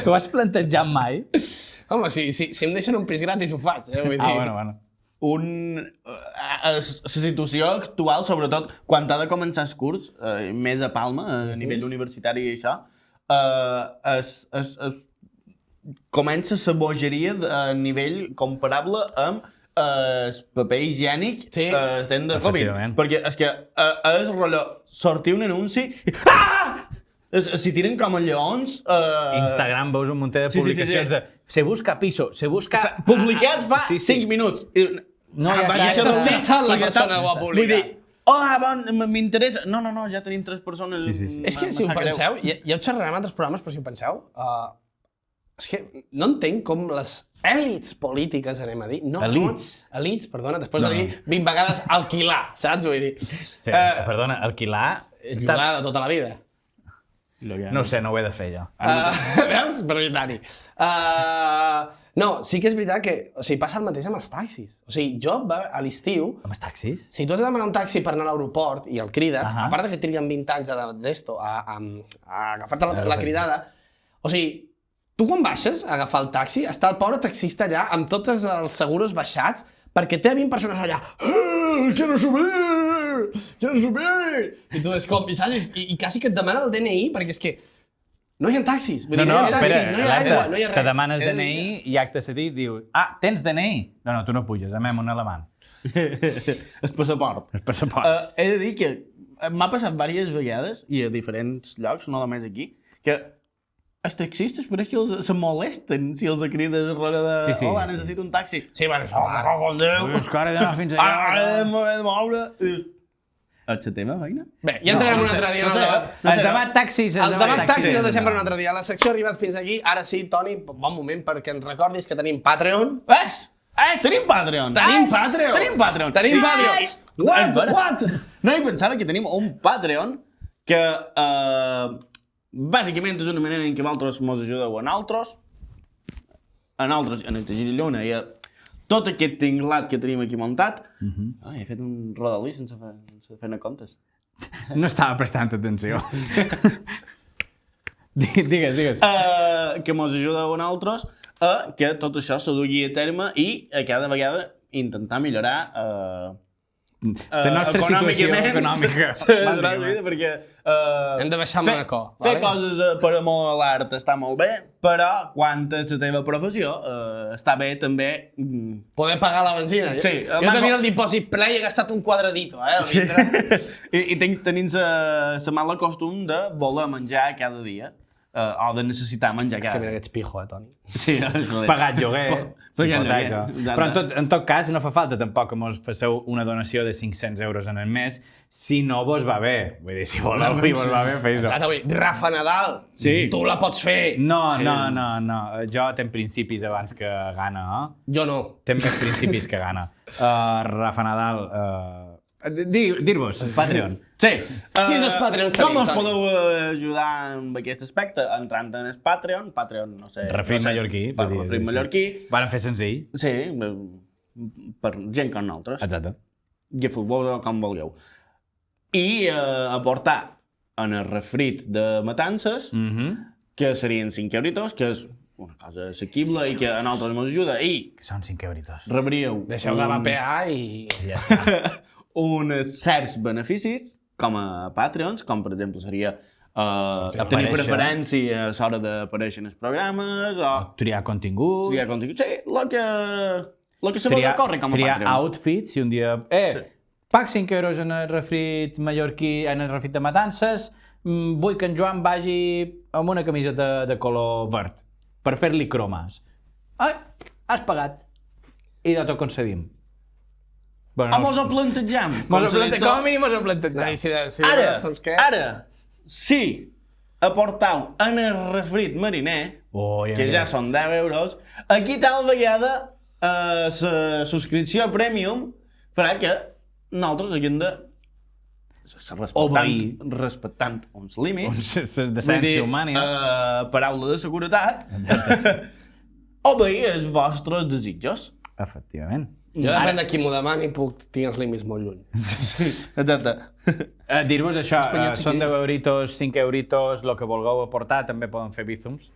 [SPEAKER 1] Tu has plantejat mai?
[SPEAKER 2] Home, si em deixen un pis gratis ho faig, vull dir.
[SPEAKER 1] Bueno.
[SPEAKER 3] la situació actual, sobretot quan ha de començar el curs, més a Palma, a nivell universitari i això, comença la bogeria a nivell comparable amb el paper higiènic ten de Covid. Perquè és que és rotllo sortir un anunci i si tiren com a lleons...
[SPEAKER 1] Instagram veus un munt de publicacions de se busca piso, se busca...
[SPEAKER 3] Publicats fa 5 minuts.
[SPEAKER 1] No, ja està.
[SPEAKER 2] Estàs tissant la persona que ho ha
[SPEAKER 3] Vull
[SPEAKER 2] publicat.
[SPEAKER 3] dir, bon, m'interessa... No, ja tenim 3 persones...
[SPEAKER 2] És que si ho penseu, ja ho xerrarem en altres programes, però si ho penseu, és que no entenc com les èlits polítiques, anem a dir... Elits, perdona, després de dir 20 vegades alquilar, saps? Vull dir...
[SPEAKER 1] Perdona, alquilar...
[SPEAKER 2] Llogar de tota la vida.
[SPEAKER 1] No sé, no ho he de fer jo.
[SPEAKER 2] Veus? Prioritari. No, sí que és veritat que... O sigui, passa el mateix amb els taxis. O sigui, jo a l'estiu...
[SPEAKER 1] Amb els taxis?
[SPEAKER 2] Si tu has de demanar un taxi per anar a l'aeroport i el crides, a part de que triguen 20 anys d'esto a agafar-te la cridada, o sigui, tu quan baixes a agafar el taxi, està el pobre taxista allà amb tots els seguros baixats perquè té 20 persones allà. Quiero subir! I tu és com, i quasi que et demana el DNI perquè és que no hi ha taxis. Vull dir, no hi ha taxis, no hi ha aigua, no hi ha res.
[SPEAKER 1] Te demanes DNI i acte seguit diu tens DNI? No, tu no puges, amem un alemany.
[SPEAKER 3] El passaport.
[SPEAKER 1] El passaport.
[SPEAKER 3] He de dir que m'ha passat diverses vegades, i a diferents llocs, no només aquí, que els taxistes pareix que se molesten si els crides a roda de hola, necessito un taxi.
[SPEAKER 2] Sí, bueno, això, com Déu.
[SPEAKER 1] És que ara he d'anar fins allà.
[SPEAKER 3] Ara he de moure. És la teva feina?
[SPEAKER 2] Bé, ja entrarem un altre dia en el debat.
[SPEAKER 1] El debat taxis.
[SPEAKER 2] El debat taxis el deixem per un altre dia. La secció ha arribat fins aquí. Ara sí, Toni, bon moment perquè ens recordis que tenim Patreon.
[SPEAKER 3] Tenim Patreon!
[SPEAKER 2] Tenim Patreon! Tenim Patreon! What?
[SPEAKER 3] No, i pensava que tenim un Patreon que bàsicament és una manera en què vosaltres ens ajudeu a nosaltres, en el Teixir Lluna i a tot aquest tinglat que tenim aquí muntat. He fet un rodalí sense fer-ne comptes.
[SPEAKER 1] No estava prestant atenció. Digues.
[SPEAKER 3] Que ens ajudeu a nosaltres a que tot això se dugui a terme i a cada vegada intentar millorar
[SPEAKER 1] la nostra situació econòmica.
[SPEAKER 3] Perquè
[SPEAKER 2] hem de baixar amb una co.
[SPEAKER 3] Fer coses per amor a l'art està molt bé, però quan és la teva professió està bé també...
[SPEAKER 2] Poder pagar la benzina.
[SPEAKER 3] Sí.
[SPEAKER 2] Jo tenia el dipòsit ple i he gastat un quadradito,
[SPEAKER 3] I tenim la mala costum de voler menjar cada dia. O de necessitar menjar cada dia.
[SPEAKER 2] És que mira que ets pijo, Toni.
[SPEAKER 3] Sí,
[SPEAKER 1] pagat lloguer, hipoteca. Però en tot cas no fa falta tampoc que mos faceu una donació de 500 euros en el mes si no vos va bé. Vull dir, si voleu i vos va bé, feu-ho.
[SPEAKER 2] Exacte, vull dir, Rafa Nadal, tu la pots fer.
[SPEAKER 1] No. Jo tenc principis abans que gana,
[SPEAKER 2] Jo no.
[SPEAKER 1] Tenc més principis que gana. Rafa Nadal... Dir-vos, Patreon.
[SPEAKER 3] Sí.
[SPEAKER 2] Quins els Patreons tenim,
[SPEAKER 3] Com us podeu ajudar amb aquest aspecte? Entrant en el Patreon, no sé...
[SPEAKER 1] Refrit mallorquí.
[SPEAKER 3] Refrit mallorquí.
[SPEAKER 1] Van fer senzill.
[SPEAKER 3] Sí, per gent com nosaltres.
[SPEAKER 1] Exacte.
[SPEAKER 3] I a futbol com vulgueu. I aportar en el refrit de matances, que serien 5 euritos, que és una cosa assequible i que a nosaltres ens ajuda. I...
[SPEAKER 1] Que són 5 euritos.
[SPEAKER 3] Rebríeu...
[SPEAKER 2] Deixeu de vapear i ja està.
[SPEAKER 3] uns certs beneficis, com a Patreons, com per exemple seria tenir preferència a l'hora d'aparèixer en els programes, o...
[SPEAKER 1] Triar contingut.
[SPEAKER 3] Sí, el que se vol recórrer com a Patreon.
[SPEAKER 1] Triar outfits, si un dia... Pac 5 euros en el refrit mallorquí, en el refrit de matances, vull que en Joan vagi amb una camiseta de color verd, per fer-li cromes. Has pagat. I de tot concedim.
[SPEAKER 3] Mos ho plantejam.
[SPEAKER 1] Com a mínim mos ho plantejam.
[SPEAKER 3] Ara, si aportau en el refrit mariner, que ja són 10 euros, aquí tal vegada la subscripció premium farà que nosaltres haguem de respectant uns límits,
[SPEAKER 1] decència humana,
[SPEAKER 3] paraula de seguretat, obeir els vostres desitjos.
[SPEAKER 1] Efectivament.
[SPEAKER 2] Jo depèn de qui m'ho demani tinc els límits molt lluny.
[SPEAKER 3] Exacte.
[SPEAKER 1] Dir-vos això, són 10 euritos, 5 euritos, el que vulgueu aportar, també poden fer bízums.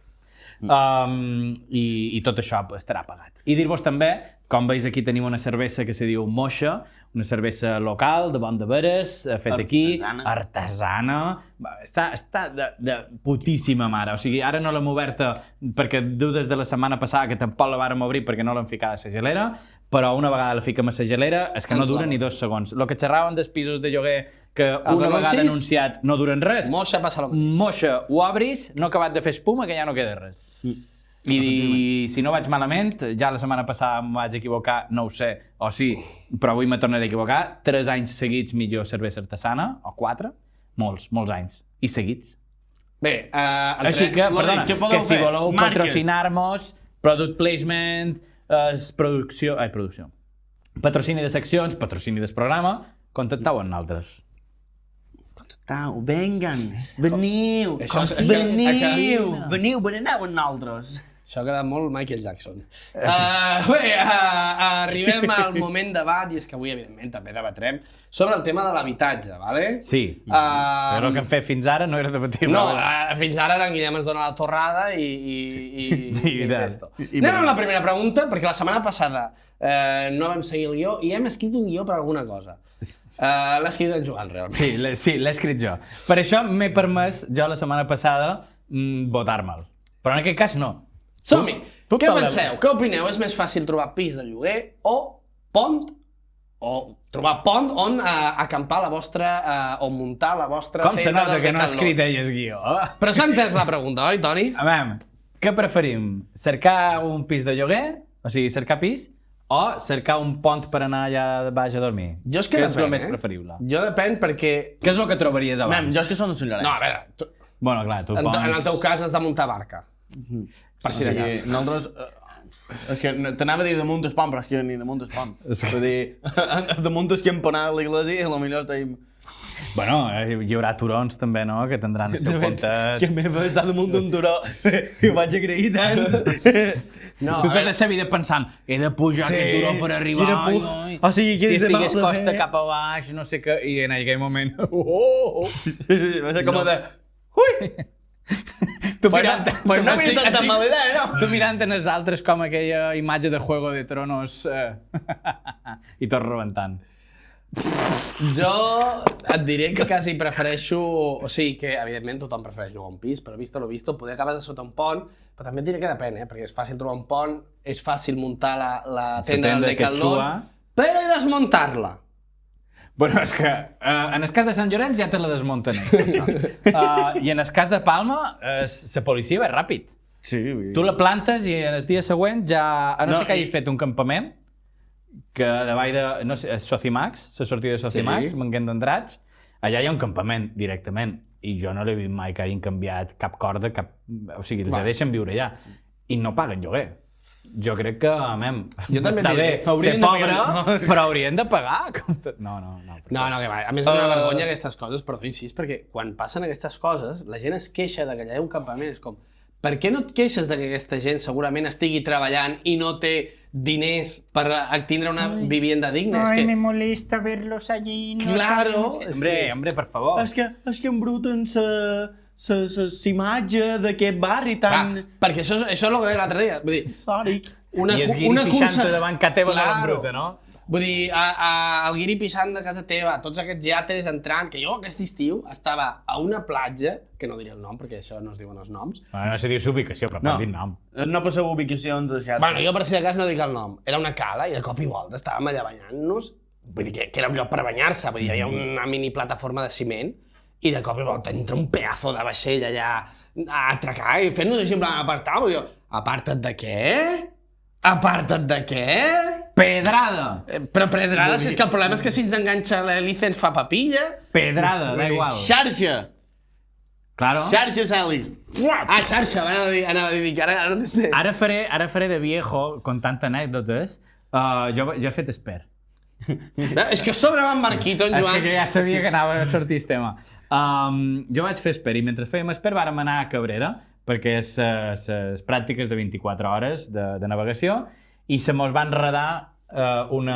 [SPEAKER 1] I tot això estarà pagat. I dir-vos també Com veus, aquí tenim una cervesa que se diu Moixa, una cervesa local, de Bon de Veres, feta aquí, artesana. Està de putíssima mare. O sigui, ara no l'hem oberta perquè diu des de la setmana passada que tampoc la vàrem obrir perquè no l'hem ficat a la gelera, però una vegada la fiquem a la gelera és que no dura ni 2 segons. Lo que xerraven dels pisos de lloguer que una vegada anunciat no duren res.
[SPEAKER 2] Moixa passa el mateix.
[SPEAKER 1] Moixa, ho obris, no acabat de fer espuma, que ja no queda res. I si no vaig malament, ja la setmana passada em vaig equivocar, no ho sé, o sí, però avui me tornaré a equivocar, 3 anys seguits millor cervesa artesana, o 4, molts anys, i seguits.
[SPEAKER 2] Bé,
[SPEAKER 1] així que, perdona, que si voleu patrocinar-nos, product placement, producció, patrocini de seccions, patrocini del programa, contacteu amb nosaltres.
[SPEAKER 3] Contacteu, vengan, veniu, bereneu amb nosaltres.
[SPEAKER 2] Això ha quedat molt Michael Jackson. Bé, arribem al moment debat, i és que avui, evidentment, també debatrem sobre el tema de l'habitatge, ¿vale?
[SPEAKER 1] Sí, però el que hem fet fins ara no era debatir.
[SPEAKER 2] No, fins ara en Guillem ens dona la torrada i esto. Anem amb la primera pregunta, perquè la setmana passada no vam seguir el guió i hem escrit un guió per alguna cosa. L'ha escrit en Joan, realment.
[SPEAKER 1] Sí, l'he escrit jo. Per això m'he permès, jo la setmana passada, votar-me'l. Però en aquest cas no.
[SPEAKER 2] Som-hi! Què penseu? Què opineu? És més fàcil trobar pis de lloguer o pont, o trobar pont on acampar la vostra, o muntar la vostra
[SPEAKER 1] com se nota que no ha escrit elles guió?
[SPEAKER 2] Però s'ha entès la pregunta, oi, Toni?
[SPEAKER 1] A veure, què preferim? Cercar un pis de lloguer? O sigui, cercar pis? O cercar un pont per anar allà baix a dormir?
[SPEAKER 2] Jo és que
[SPEAKER 1] què és el més preferible?
[SPEAKER 2] Jo depèn perquè...
[SPEAKER 1] Què és el que trobaries abans?
[SPEAKER 3] Jo és que són de Sant Llorenç.
[SPEAKER 2] No, a veure...
[SPEAKER 1] Bueno, clar, tu
[SPEAKER 2] en el teu cas has de muntar barca. Per si de cas.
[SPEAKER 3] Nosaltres... És que t'anava a dir damunt el pont, però és que ni damunt el pont. És a dir, damunt el campanat de l'església, potser estem...
[SPEAKER 1] Bueno, hi haurà turons també, no?, que tindran el seu pontet.
[SPEAKER 3] Que m'he estat damunt d'un turó i ho vaig agrair tant.
[SPEAKER 1] No, tu t'has de ser vida pensant, he de pujar aquest turó per arribar.
[SPEAKER 3] O sigui,
[SPEAKER 1] si estigués costa cap a baix, no sé què, i en aquell moment...
[SPEAKER 3] Va ser com de... Ui!
[SPEAKER 1] Tu mirant,
[SPEAKER 3] pues no havia tanta mala idea, no?
[SPEAKER 1] Tu mirant en els altres com aquella imatge de Juego de Tronos i tot rebentant.
[SPEAKER 2] Jo et diré que quasi prefereixo... O sigui que, evidentment, tothom prefereix llogar un pis, però visto lo visto, poder acabar sota un pont, però també et diré que depèn, perquè és fàcil trobar un pont, és fàcil muntar la tenda del Decathlon, però he desmuntar-la.
[SPEAKER 1] Bueno, és que en el cas de Sant Llorenç ja te la desmunten. I en el cas de Palma, la policia va ràpid.
[SPEAKER 3] Sí.
[SPEAKER 1] Tu la plantes i el dia següent ja... A no ser que hagis fet un campament, que davall de... No sé, Socimax, la sortida de Socimax, Manguent d'Andratx, allà hi ha un campament directament. I jo no l'he vist mai que hagin canviat cap corda, cap... O sigui, els deixen viure allà. I no paguen lloguer. Jo crec que, està bé ser pobre, però haurien de pagar. No,
[SPEAKER 2] que va. A més, és una vergonya aquestes coses, però insist, perquè quan passen aquestes coses, la gent es queixa de que allà hi ha un campament. És com, per què no et queixes de que aquesta gent segurament estigui treballant i no té diners per tindre una vivienda digna?
[SPEAKER 4] Ay, me molesta verlos allí.
[SPEAKER 2] Claro.
[SPEAKER 1] Hombre, per favor.
[SPEAKER 3] És que embruten imatge d'aquest barri tan...
[SPEAKER 2] Perquè això és el que deia l'altre dia. Vull dir,
[SPEAKER 3] històric.
[SPEAKER 1] I es guiri pixant davant casa teva de l'embruta, no?
[SPEAKER 2] Vull dir, el guiri pixant de casa teva, tots aquests iates entrant, que jo aquest estiu estava a una platja, que no diré el nom perquè això no es diuen els noms.
[SPEAKER 1] No se diu ubicació, però pots dir nom.
[SPEAKER 3] No passeu ubicacions de xarxa.
[SPEAKER 2] Bueno, jo per si de cas no dic el nom. Era una cala i de cop i volta estàvem allà banyant-nos. Vull dir que era un lloc per banyar-se, vull dir, hi havia una mini plataforma de ciment i de cop i volta entra un pedazo de vaixell allà a atracar i fent-nos així en plan apartar-ho. I jo, aparta't de què? Aparta't de què?
[SPEAKER 1] Pedrada!
[SPEAKER 2] Però pedrada, si és que el problema és que si ens enganxa l'hélice ens fa papilla.
[SPEAKER 1] Pedrada, da igual.
[SPEAKER 3] Xarxa!
[SPEAKER 1] Claro.
[SPEAKER 3] Xarxa, Cèlix!
[SPEAKER 2] Xarxa, anava a dir que ara no t'entens.
[SPEAKER 1] Ara faré de viejo, contant anècdotes. Jo he fet expert.
[SPEAKER 2] És que a sobre va en Marquito, en Joan.
[SPEAKER 1] És que jo ja sabia que anava a sortir el tema. Jo vaig fer expert i mentre fèiem expert vàrem anar a Cabrera perquè és les pràctiques de 24 hores de navegació i se mos va enredar un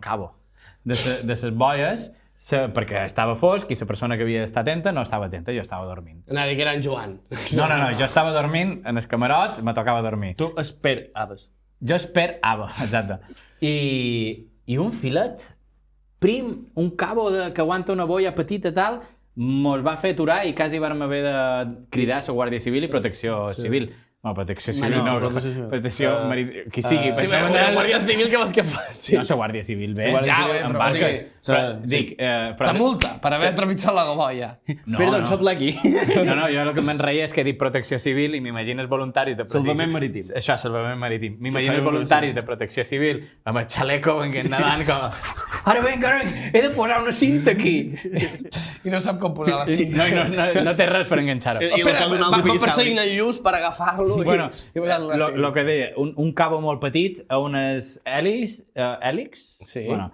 [SPEAKER 1] cabo de les boies perquè estava fosc i la persona que havia d'estar atenta no estava atenta, jo estava dormint.
[SPEAKER 2] Anava a dir que era en Joan.
[SPEAKER 1] No, jo estava dormint en el camarot, me tocava dormir.
[SPEAKER 3] Tu esperaves.
[SPEAKER 1] Jo espero... exacte. I un filet prim, un cabo que aguanta una boia petita tal, mos va fer aturar i quasi vam haver de cridar a la Guàrdia Civil i Protecció Civil. Bueno, Protecció Civil Protecció qui sigui.
[SPEAKER 2] Sí, la Guàrdia Civil què vols que faci?
[SPEAKER 1] No, la Guàrdia Civil, bé.
[SPEAKER 2] Ja,
[SPEAKER 1] amb
[SPEAKER 2] però
[SPEAKER 1] barques. Dic...
[SPEAKER 2] La multa per haver trepitjat la boia.
[SPEAKER 3] Perdó, soc l'aqui.
[SPEAKER 1] No, jo el que me'n reia és que he dit Protecció Civil i m'imagines voluntaris de protecció...
[SPEAKER 3] Salvament marítim.
[SPEAKER 1] Això, salvament marítim. M'imagines voluntaris de Protecció Civil amb el xaleco venint nedant com... Ara vinc, he de posar una cinta aquí.
[SPEAKER 2] I no sap com posar la cinta.
[SPEAKER 1] No té res per enganxar-ho.
[SPEAKER 2] Va perseguint el lluç per agafar-lo.
[SPEAKER 1] Bueno, el que deia, un cabo molt petit a unes hèlix,
[SPEAKER 2] sí.
[SPEAKER 1] Bueno,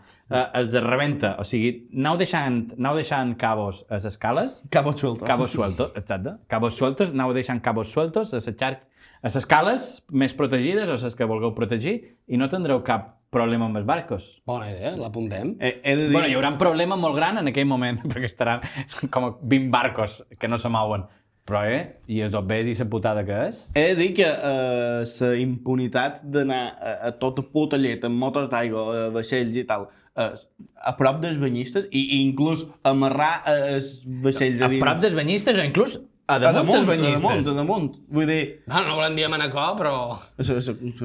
[SPEAKER 1] els rebenta, o sigui, aneu deixant cabos a les cales,
[SPEAKER 3] Cabos sueltos.
[SPEAKER 1] exacte, cabos sueltos, aneu deixant cabos sueltos a les cales més protegides o les que vulgueu protegir i no tindreu cap problema amb els barcos.
[SPEAKER 2] Bona idea, l'apuntem.
[SPEAKER 3] He de dir...
[SPEAKER 1] Bueno, hi haurà un problema molt gran en aquell moment, perquè estaran com 20 barcos que no se mouen. Però, i els dobbers i la putada que és?
[SPEAKER 3] He de dir que la impunitat d'anar a tota puta llet amb motos d'aigua, vaixells i tal, a prop dels banyistes i inclús amarrar els vaixells
[SPEAKER 1] a prop dels banyistes o inclús a damunt dels banyistes?
[SPEAKER 3] A damunt. Vull dir...
[SPEAKER 2] No volem dir a Manacor, però...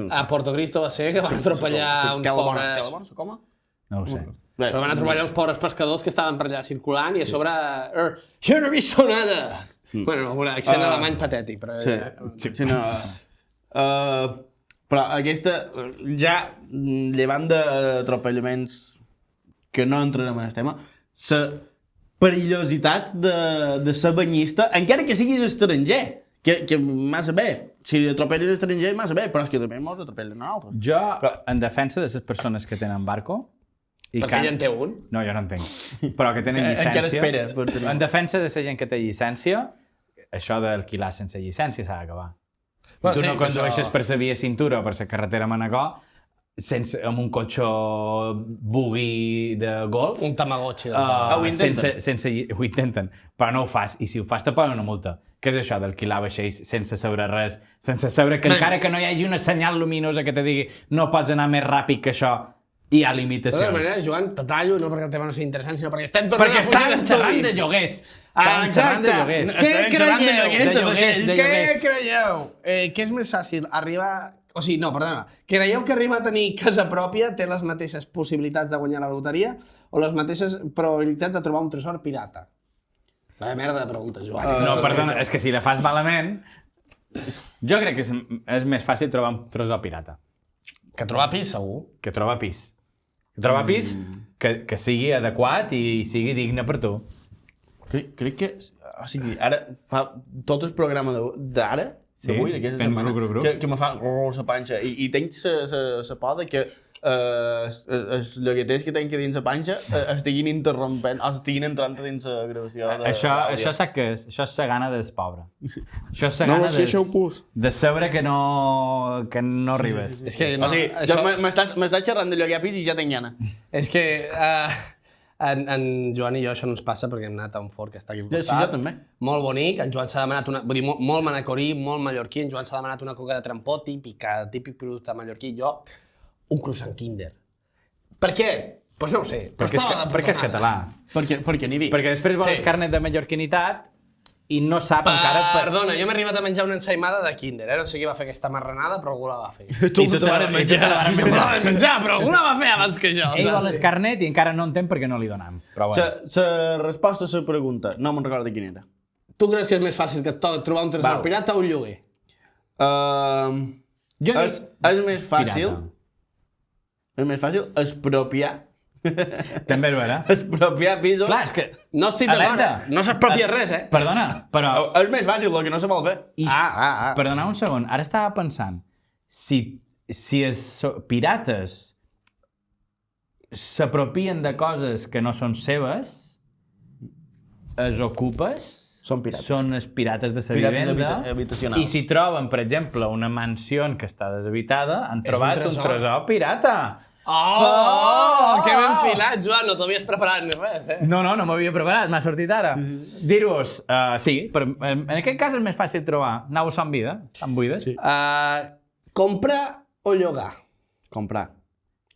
[SPEAKER 2] A Porto Cristo va ser que van atropellar uns pobres...
[SPEAKER 1] No ho sé.
[SPEAKER 2] Però van atropellar uns pobres pescadors que estaven per allà circulant i a sobre... Jo no he visto nada! Bueno, un accent alemany patètic, però...
[SPEAKER 3] Sí, no... Però aquesta, ja llevant d'atropellaments que no entrarem en el tema, la perillositat de ser banyista, encara que siguis estranger, que massa bé. Si atropelles estranger, massa bé, però és que també molts atropellen nosaltres.
[SPEAKER 1] Jo, en defensa de les persones que tenen barco...
[SPEAKER 2] Perquè ja en té un?
[SPEAKER 1] No, jo no en tinc. Però que tenen llicència...
[SPEAKER 3] Encara espera per tenir.
[SPEAKER 1] En defensa de la gent que té llicència, això d'alquilar sense llicència s'ha d'acabar.
[SPEAKER 2] Bueno,
[SPEAKER 1] tu no condueixes per la via cintura o per la carretera Manacor amb un cotxe buggy de golf.
[SPEAKER 2] Un Tamagotchi.
[SPEAKER 3] Ho intenten.
[SPEAKER 1] Ho intenten, però no ho fas. I si ho fas te poden una multa. Què és això d'alquilar vaixells sense saber res? Sense saber que encara que no hi hagi una senyal luminosa que te digui no pots anar més ràpid que això, hi ha limitacions.
[SPEAKER 2] De tota manera, Joan, te tallo, no perquè el tema no sigui interessant, sinó perquè estem tornant a fugir d'estudis.
[SPEAKER 1] Xerrant de lloguers.
[SPEAKER 2] Exacte.
[SPEAKER 1] Què
[SPEAKER 2] creieu? Que és més fàcil arribar... O sigui, no, perdona. Creieu que arribar a tenir casa pròpia té les mateixes possibilitats de guanyar la loteria o les mateixes probabilitats de trobar un tresor pirata? Vaya merda de pregunta, Joan.
[SPEAKER 1] No, perdona, és que si la fas malament... Jo crec que és més fàcil trobar un tresor pirata.
[SPEAKER 2] Que trobar pis, segur.
[SPEAKER 1] Que trobar pis. Que trobar pis que sigui adequat i sigui digne per tu.
[SPEAKER 3] Crec que... O sigui, ara fa tot el programa d'ara, d'avui, d'aquesta setmana, que me fa la panxa. I tenc la por de que els llogueters que tenc dins la panxa estiguin interrompent o estiguin entrant dins la gravació.
[SPEAKER 1] Això sap què és? Això és la gana del pobre. Això és la gana de saber que no arribes.
[SPEAKER 2] És que
[SPEAKER 3] no, o sigui, m'estàs xerrant de lloguer a pis i ja tinc gana.
[SPEAKER 2] És que en Joan i jo això no ens passa perquè hem anat a un fort que està aquí al costat.
[SPEAKER 3] Sí, jo també.
[SPEAKER 2] Molt bonic, en Joan s'ha demanat una... Vull dir, molt manacorí, molt mallorquí, en Joan s'ha demanat una coca de trampó típic producte mallorquí, jo un croissant Kinder. Per què? Doncs no ho sé.
[SPEAKER 1] Perquè és català.
[SPEAKER 3] Perquè n'hi dic.
[SPEAKER 1] Perquè després vol el carnet de mallorquinitat i no sap encara...
[SPEAKER 2] Perdona, jo m'he arribat a menjar una ensaïmada de Kinder, No sé qui va fer aquesta marranada, però algú la va fer.
[SPEAKER 3] Tu te la vas
[SPEAKER 2] menjar, però algú la va fer abans que jo.
[SPEAKER 1] Ell vol el carnet i encara no entén perquè no li donam.
[SPEAKER 3] La resposta a la pregunta, no me'n recordo quina era.
[SPEAKER 2] Tu creus que és més fàcil que trobar un tresor pirata o un lloguer?
[SPEAKER 3] És més fàcil... És més fàcil expropiar.
[SPEAKER 1] També és vera.
[SPEAKER 3] Expropiar pisos.
[SPEAKER 1] Clar, és que...
[SPEAKER 2] No estic d'acord, no s'expropia res,
[SPEAKER 1] Perdona, però...
[SPEAKER 3] És més fàcil, el que no se vol fer.
[SPEAKER 1] Perdona un segon, ara estava pensant, si els pirates s'apropien de coses que no són seves, els ocupes...
[SPEAKER 3] Són pirates.
[SPEAKER 1] Són els pirates de la vivenda. I si troben, per exemple, una mansió que està deshabitada, han trobat un tresor pirata.
[SPEAKER 2] Que ben filat, Joan, no t'havies preparat ni res,
[SPEAKER 1] No m'havia preparat, m'ha sortit ara. Dir-vos, sí, però en aquest cas és més fàcil trobar naus amb vida, amb buides.
[SPEAKER 2] Compra o llogar?
[SPEAKER 3] Comprar.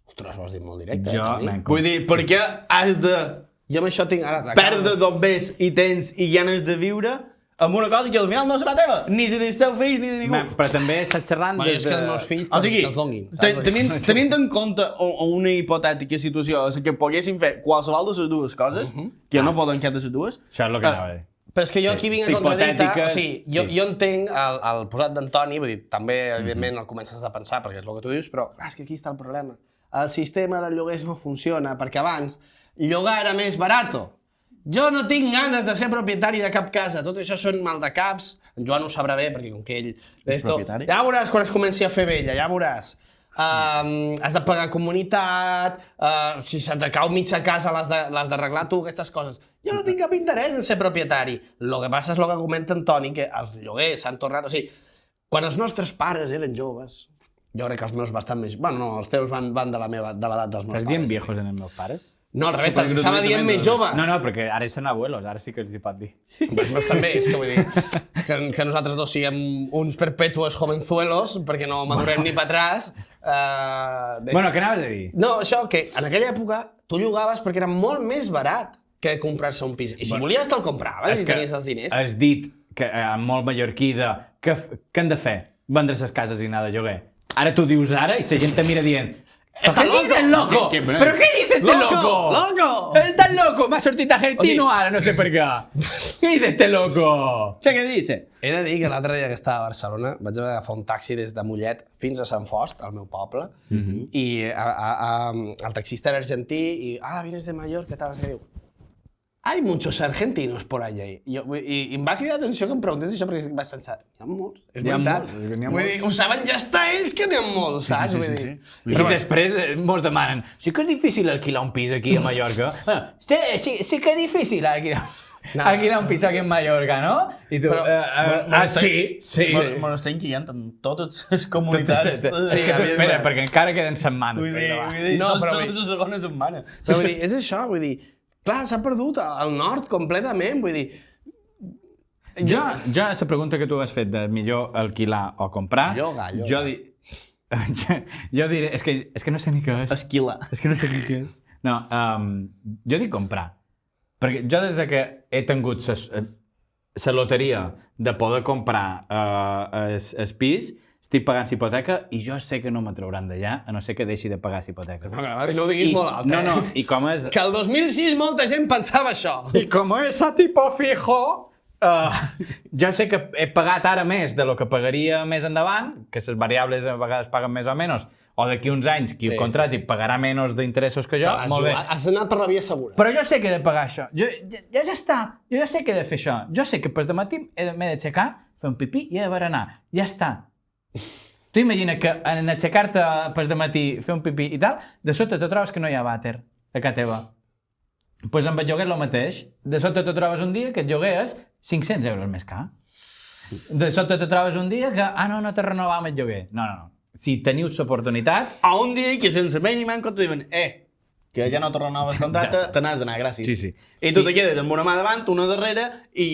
[SPEAKER 2] Ostres, ho has dit molt directe,
[SPEAKER 1] Jo,
[SPEAKER 2] Toni.
[SPEAKER 3] Vull dir, per què has de
[SPEAKER 2] Jo amb això tinc ara...
[SPEAKER 3] perdre dobbers i temps i ganes de viure amb una cosa que al final no serà teva, ni si dels teus fills ni de ningú.
[SPEAKER 1] Però també estàs xerrant
[SPEAKER 2] Bueno,
[SPEAKER 1] des
[SPEAKER 2] és que
[SPEAKER 1] de...
[SPEAKER 2] els meus fills
[SPEAKER 3] O sigui,
[SPEAKER 2] que els donguin. saps?
[SPEAKER 3] tenint en compte una hipotètica situació en què poguessin fer qualsevol de les dues coses, que no poden fer de les dues,
[SPEAKER 1] Això és el que anava a dir.
[SPEAKER 2] Però és que jo aquí vinc a
[SPEAKER 1] Sí,
[SPEAKER 2] contradicte,
[SPEAKER 1] hipotètiques,
[SPEAKER 2] o sigui, jo entenc el posat d'Antoni, vull dir, també, evidentment, el comences a pensar, perquè és el que tu dius, però és que aquí està el problema. El sistema de lloguers no funciona, perquè abans llogar era més barato. Jo no tinc ganes de ser propietari de cap casa, tot això són maldecaps, en Joan ho sabrà bé, perquè com que ell...
[SPEAKER 3] propietari?
[SPEAKER 2] Ja veuràs quan es comenci a fer vella, ja veuràs. Has de pagar comunitat, si se te cau mitja casa l'has d'arreglar tu, aquestes coses. Jo no tinc cap interès en ser propietari. El que passa és el que comenta Antoni, que els lloguers s'han tornat... O sigui, quan els nostres pares eren joves, jo crec que els meus bastant més... Bueno, no, els teus van de l'edat dels meus
[SPEAKER 1] Estàs
[SPEAKER 2] pares.
[SPEAKER 1] dient viejos en els meus pares?
[SPEAKER 2] No, al revés, te'ls estava dient més joves.
[SPEAKER 1] No, perquè ara són abuelos, ara sí que els hi pot dir.
[SPEAKER 2] Els meus també, és que vull dir que nosaltres dos siguem uns perpetuos jovenzuelos, perquè no madurem ni per atrás.
[SPEAKER 1] Bueno, què anaves a dir?
[SPEAKER 2] No, això, que en aquella època tu llogaves perquè era molt més barat que comprar-se un pis. I si volies te'l compraves i tenies els diners.
[SPEAKER 1] Has dit, que molt mallorquí, que han de fer? Vendre les cases i anar de lloguer. Ara tu dius ara i la gent te mira dient
[SPEAKER 2] ¡Está
[SPEAKER 1] ¿Qué
[SPEAKER 2] loco!
[SPEAKER 1] dices, loco? ¿Pero qué dices, este loco?
[SPEAKER 2] ¡Loco!
[SPEAKER 1] ¡Estás loco! M'ha sortit argentino
[SPEAKER 2] O sigui-
[SPEAKER 1] ara, no sé per què. Què dices, este loco?
[SPEAKER 3] Che, què dice?
[SPEAKER 2] He de dir que l'altre dia que estava a Barcelona vaig haver d'agafar un taxi des de Mollet fins a Sant Fost, al meu poble, i el taxista era argentí i vienes de Mallorca, tal, i diu hay muchos argentinos por allí. I em va cridar l'atenció que em preguntés això perquè vaig pensar, n'hi ha molts, és
[SPEAKER 1] N'hi ha
[SPEAKER 2] veritat.
[SPEAKER 1] molts, n'hi ha
[SPEAKER 2] Vull dir, ho saben ja està ells que n'hi ha molts, saps? Vull dir.
[SPEAKER 1] I després mos demanen, sí que és difícil alquilar un pis aquí a Mallorca. Sí que és difícil alquilar un pis aquí a Mallorca, no? I tu, sí.
[SPEAKER 3] Me l'estem quillant amb totes les comunitats.
[SPEAKER 1] És que tu espera, perquè encara queden setmanes.
[SPEAKER 3] Vull dir,
[SPEAKER 2] No,
[SPEAKER 3] són
[SPEAKER 2] però
[SPEAKER 3] totes les segones setmana.
[SPEAKER 2] Però vull dir, és això, vull dir, clar, s'ha perdut el nord completament, vull dir,
[SPEAKER 1] Jo, la pregunta que tu has fet de millor alquilar o comprar...
[SPEAKER 2] Llogar.
[SPEAKER 1] Jo diré... És que no sé ni què és.
[SPEAKER 3] Esquilar.
[SPEAKER 1] És que no sé ni què és. No, jo dic comprar. Perquè jo des de que he tingut la loteria de poder comprar el pis, estic pagant la hipoteca i jo sé que no me trauran d'allà, a no ser que deixi de pagar la hipoteca.
[SPEAKER 2] no ho diguis molt alt,
[SPEAKER 1] No, i com és...
[SPEAKER 2] Que el 2006 molta gent pensava això.
[SPEAKER 1] I com és a tipo fijo, jo sé que he pagat ara més de lo que pagaria més endavant, que les variables a vegades paguen més o menys, o d'aquí uns anys qui ho contrati pagarà menys d'interessos que jo, molt bé.
[SPEAKER 2] Has anat per la via segura.
[SPEAKER 1] Però jo sé que he de pagar això. Ja està. Jo ja sé que he de fer això. Jo sé que per dematí m'he d'aixecar, fer un pipí i he de berenar. Ja està. Tu imagina que en aixecar-te per dematí, fer un pipí i tal, de sota te trobes que no hi ha vàter a casa teva. Doncs amb el lloguer el mateix. De sota te trobes un dia que el lloguer és 500 euros més car. De sota te trobes un dia que, no te renovàvem el lloguer. No. Si teniu l'oportunitat...
[SPEAKER 3] A un dia que sense menys ni manco te diuen, que ja no te renoves el contracte, te n'has d'anar, gràcies.
[SPEAKER 1] Sí.
[SPEAKER 3] I tu te quedes amb una mà davant, una darrere i...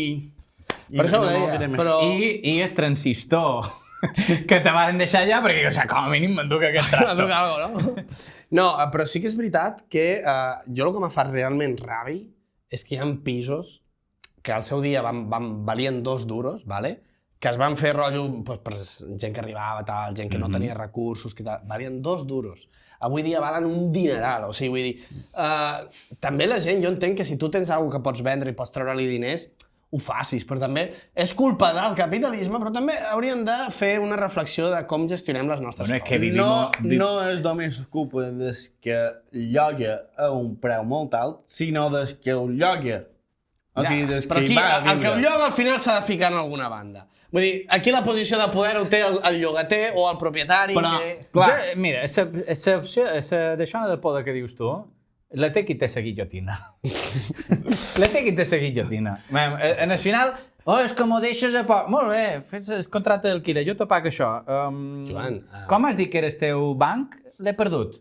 [SPEAKER 2] Per això ho deia, però...
[SPEAKER 1] I el transistor que te van deixar allà, perquè, com a mínim m'enduc aquest trasto.
[SPEAKER 2] No, però sí que és veritat que jo el que m'ha fet realment rabi és que hi ha pisos que al seu dia valien 2 duros, ¿vale? Que es van fer rotllo per gent que arribava, tal, gent que no tenia recursos, que valien 2 duros. Avui dia valen un dineral, o sigui, vull dir... També la gent, jo entenc que si tu tens alguna que pots vendre i pots treure-li diners, ho facis, però també és culpa del capitalisme, però també hauríem de fer una reflexió de com gestionem les nostres coses.
[SPEAKER 3] No és només culpa des que lloga a un preu molt alt, sinó des que ho lloga. O sigui, des que hi va a viure.
[SPEAKER 2] El que ho lloga al final s'ha de ficar en alguna banda. Vull dir, aquí la posició de poder ho té el llogater o el propietari.
[SPEAKER 3] Però,
[SPEAKER 2] clar,
[SPEAKER 1] Mira, d'això de poder que dius tu, la té qui té la guillotina. La té qui té la guillotina. En el final, és que m'ho deixes a poc. Molt bé, fes el contracte d'alquiler, jo te pago això.
[SPEAKER 2] Joan...
[SPEAKER 1] Com has dit que eres teu banc? L'he perdut.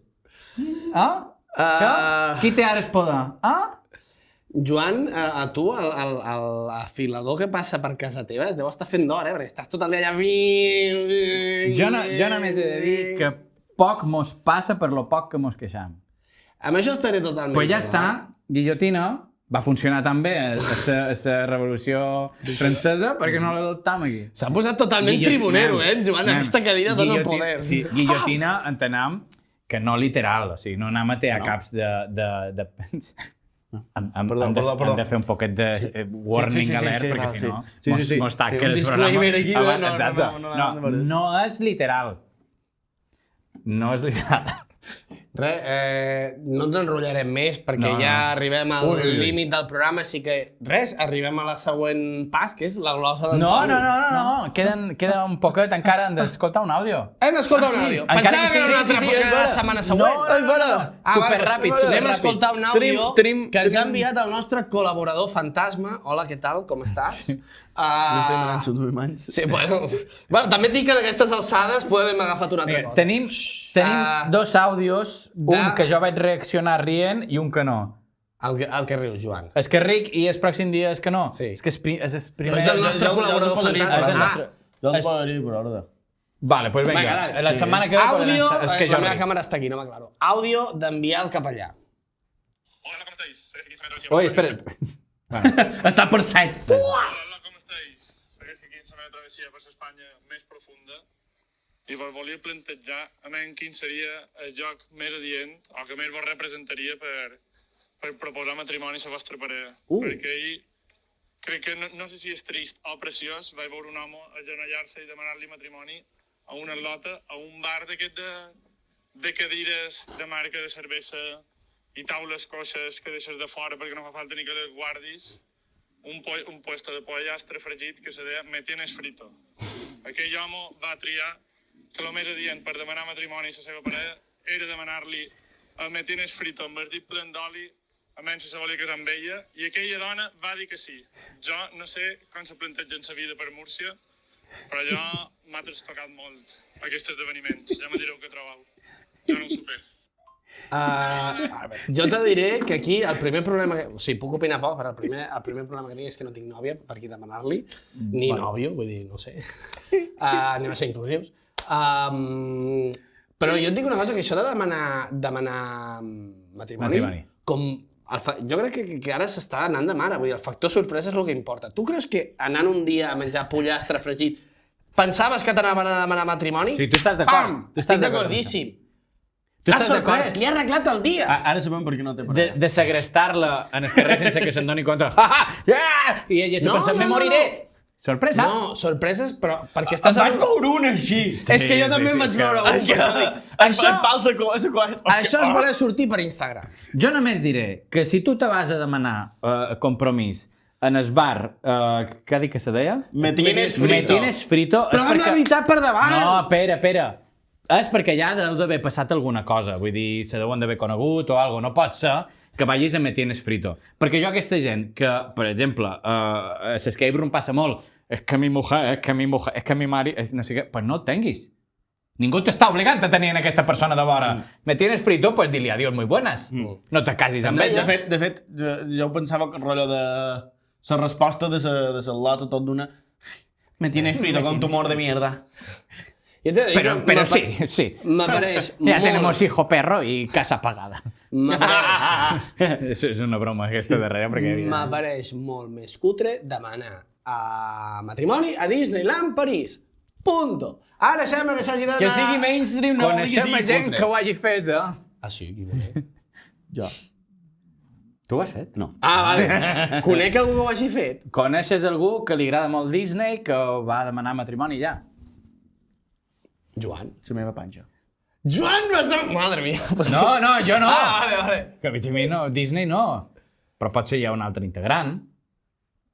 [SPEAKER 1] Qui té ara el poder?
[SPEAKER 2] Joan, a tu, el afilador que passa per casa teva es deu estar fent d'hora, perquè estàs tot el dia allà...
[SPEAKER 1] Jo només he de dir que poc mos passa per lo poc que mos queixam.
[SPEAKER 2] Amb això estaré totalment...
[SPEAKER 1] Pues ja està, guillotina, va funcionar tan bé a la Revolució Francesa perquè no l'adoptam aquí.
[SPEAKER 2] S'ha posat totalment tribunero, Joan? Aquesta cadira dona poder.
[SPEAKER 1] Sí, guillotina entenem que no literal, o sigui, no anem a tear caps de... Hem de fer un poquet de warning alert, perquè si no mos tanca el programa. No és literal. No és literal.
[SPEAKER 2] No ens enrotllarem més perquè ja arribem al límit del programa, així que arribem a la següent pas, que és la glossa d'Antoni.
[SPEAKER 1] No, queda un poquet, encara hem d'escoltar un àudio.
[SPEAKER 2] Hem d'escoltar un àudio. Pensava que era un altre programa de la setmana següent. Superràpid. Anem a escoltar un àudio que ens ha enviat el nostre col·laborador fantasma. Hola, què tal? Com estàs?
[SPEAKER 3] M'estem donant sud mans.
[SPEAKER 2] Sí, bueno, també et dic que en aquestes alçades podem agafat una altra cosa.
[SPEAKER 1] Tenim dos àudios, un que jo vaig reaccionar rient i un que no.
[SPEAKER 2] El que rius, Joan.
[SPEAKER 1] És que ric i el pròxim dia és que no.
[SPEAKER 2] Sí.
[SPEAKER 1] És que és el primer...
[SPEAKER 2] Però és el nostre col·laborador fantasma.
[SPEAKER 3] Jo el podria dir per ordre.
[SPEAKER 1] Vale, doncs vinga. La setmana que ve...
[SPEAKER 2] Àudio, la meva càmera està aquí, no m'aclaro. Àudio d'enviar el capellà.
[SPEAKER 5] Hola, ¿cómo estáis?
[SPEAKER 1] Oi, espera. Està per 7.
[SPEAKER 5] Hola, ¿cómo estáis? Segueix que 15 metres de travessia per Espanya més profunda i vos volia plantejar quin seria el joc més adient o que més vos representaria per proposar matrimoni a la vostra parella. Perquè ahir crec que no sé si és trist o preciós, vaig veure un home agenollar-se i demanar-li matrimoni a una lota, a un bar d'aquest de cadires de marca de cervesa i taules coixes que deixes de fora perquè no fa falta ni que les guardis, un puesto de pollastre fregit que se deia Me tienes frito. Aquell home va triar que el més adient per demanar matrimoni a la seva parella era demanar-li el Me tienes frito envertit plen d'oli a menys si se volia casar amb ella, i aquella dona va dir que sí. Jo no sé com se planteja en sa vida per Múrcia, però jo m'ha trastocat molt aquests esdeveniments. Ja me direu què trobeu. Jo no ho supero.
[SPEAKER 2] Jo te diré que aquí el primer problema... O sigui, puc opinar poc, però el primer problema que tinc és que no tinc nòvia per aquí demanar-li. Ni nòvio, vull dir, no sé. Anem a ser inclusius. Però jo et dic una cosa, que això de demanar matrimoni, com... Jo crec que ara s'està anant de mare, vull dir, el factor sorpresa és el que importa. Tu creus que anant un dia a menjar pollastre fregit pensaves que t'anaven a demanar matrimoni?
[SPEAKER 1] Sí, tu estàs d'acord.
[SPEAKER 2] Pam! Estic d'acordíssim. L'has sorprès, li ha arreglat el dia.
[SPEAKER 3] Ara sabem per què no té parella.
[SPEAKER 1] De segrestar-la en el carrer sense que se'n doni compte. I ella se pensa, me moriré. Sorpresa.
[SPEAKER 2] No, sorpreses, però perquè estàs...
[SPEAKER 3] Em vaig veure un així.
[SPEAKER 2] És que jo també em vaig veure un, per això dic. Això es voler sortir per Instagram.
[SPEAKER 1] Jo només diré que si tu te vas a demanar compromís en el bar, què ha dit que se deia?
[SPEAKER 3] Me tienes frito.
[SPEAKER 1] Me tienes frito.
[SPEAKER 2] Però amb la veritat per davant.
[SPEAKER 1] No, espera. És perquè ja deu d'haver passat alguna cosa. Vull dir, se deuen d'haver conegut o alguna cosa. No pot ser que vagis a Me tienes frito. Perquè jo aquesta gent que, per exemple, a l'escape room passa molt, és que mi mujer, és que mi mari, no sé què, pues no el tinguis. Ningú t'està obligant a tenir aquesta persona de vora. Me tienes frito, pues dile adiós muy buenas. No te casis amb ella.
[SPEAKER 3] De fet, jo pensava que el rotllo de la resposta de la lota tot d'una Me tienes frito con tu humor de mierda.
[SPEAKER 1] Pero sí.
[SPEAKER 2] M'apareix
[SPEAKER 1] Ya
[SPEAKER 2] molt...
[SPEAKER 1] tenemos hijo perro y casa pagada.
[SPEAKER 2] M'apareix...
[SPEAKER 1] Eso es una broma aquesta darrere, perquè...
[SPEAKER 2] M'apareix molt més cutre demanar a matrimoni a Disneyland París. Punto. Ara sembla que s'hagi d'anar...
[SPEAKER 3] Que sigui mainstream, no vol dir que sigui
[SPEAKER 1] gent
[SPEAKER 3] cutre.
[SPEAKER 1] que ho hagi fet, eh?
[SPEAKER 2] Ah, sí? Qui conec?
[SPEAKER 3] Jo.
[SPEAKER 1] Tu ho has fet?
[SPEAKER 3] No.
[SPEAKER 2] Ah, vale. Conec algú que ho hagi fet?
[SPEAKER 1] Coneixes algú que li agrada molt Disney, que va demanar matrimoni ja?
[SPEAKER 2] Joan.
[SPEAKER 3] La meva panxa.
[SPEAKER 2] Joan no està... Madre mia.
[SPEAKER 1] No, jo no.
[SPEAKER 2] Ah, vale.
[SPEAKER 1] Que a mi no, Disney no. Però potser hi ha un altre integrant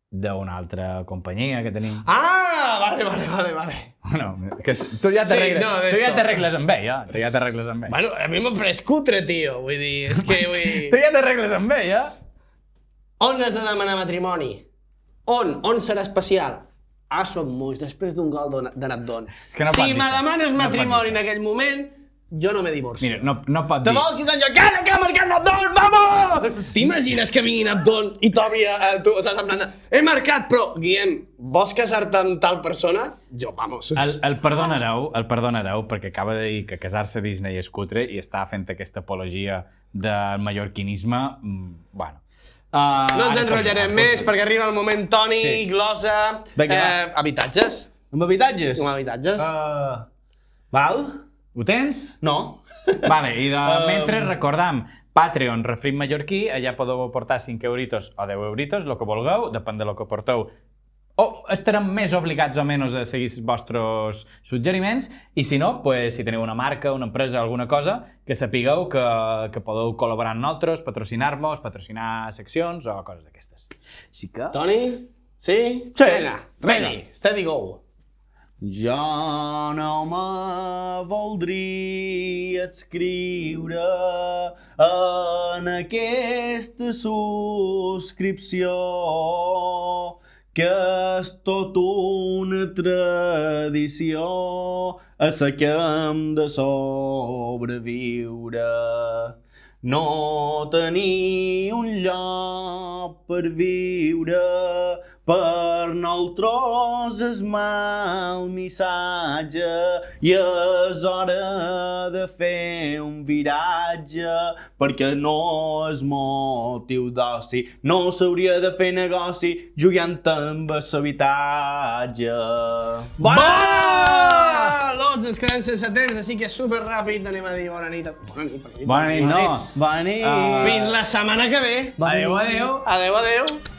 [SPEAKER 1] d'una altra companyia que tenim.
[SPEAKER 2] Ah, vale.
[SPEAKER 1] Bueno, que tu ja t'arregles amb ell, ja. Tu ja t'arregles amb ell.
[SPEAKER 2] Bueno, a mi m'ha pres cutre, tio. Vull dir, és que...
[SPEAKER 1] Tu ja t'arregles amb ell, ja.
[SPEAKER 2] On has de demanar matrimoni? On? On serà especial? Som molts, després d'un gol de Nabdon.
[SPEAKER 1] No
[SPEAKER 2] si me demanes matrimoni en aquell moment, jo no me divorcio.
[SPEAKER 1] Mira, no pot
[SPEAKER 3] Te
[SPEAKER 1] dir...
[SPEAKER 3] vols que jo cada que ha marcat l'Abdol, vamos!
[SPEAKER 2] T'imagines que vinguin Abdon i Tobi a tu, saps, en plan de, he marcat, però, Guillem, vols casar-te amb tal persona? Jo, vamos.
[SPEAKER 1] El perdonareu, perquè acaba de dir que casar-se a Disney és cutre i està fent aquesta apologia del mallorquinisme. Bueno.
[SPEAKER 2] No ens enrotllarem més, perquè arriba el moment Toni, glosa,
[SPEAKER 3] Vinga,
[SPEAKER 2] habitatges.
[SPEAKER 3] Amb habitatges?
[SPEAKER 2] Amb habitatges.
[SPEAKER 3] Val?
[SPEAKER 1] Ho tens?
[SPEAKER 3] No.
[SPEAKER 1] Vale, i mentre recordam Patreon, refrit mallorquí, allà podeu aportar 5 euritos o 10 euritos, el que vulgueu, depèn de lo que porteu. O estarem més obligats o menys a seguir els vostres suggeriments, i si no, pues, si teniu una marca, una empresa, alguna cosa, que sapigueu que podeu col·laborar amb nosaltres, patrocinar-nos, patrocinar seccions o coses d'aquestes. Així que...
[SPEAKER 2] Toni? Sí?
[SPEAKER 3] Sí.
[SPEAKER 2] Vinga, ready, steady, go.
[SPEAKER 3] Jo no me voldria adscriure en aquesta subscripció, que és tot una tradició a la que hem de sobreviure. No tenir un lloc per viure, per nosaltres és mal missatge i és hora de fer un viratge, perquè no és motiu d'oci, no s'hauria de fer negoci jugant amb l'habitatge.
[SPEAKER 2] Bona! Lots, ens quedem sense temps, així que super ràpid anem a dir bona nit. Bona nit,
[SPEAKER 1] Bona nit, no.
[SPEAKER 3] Bona nit.
[SPEAKER 2] Fins la setmana que ve.
[SPEAKER 1] Adéu, adéu.
[SPEAKER 2] Adéu, adéu.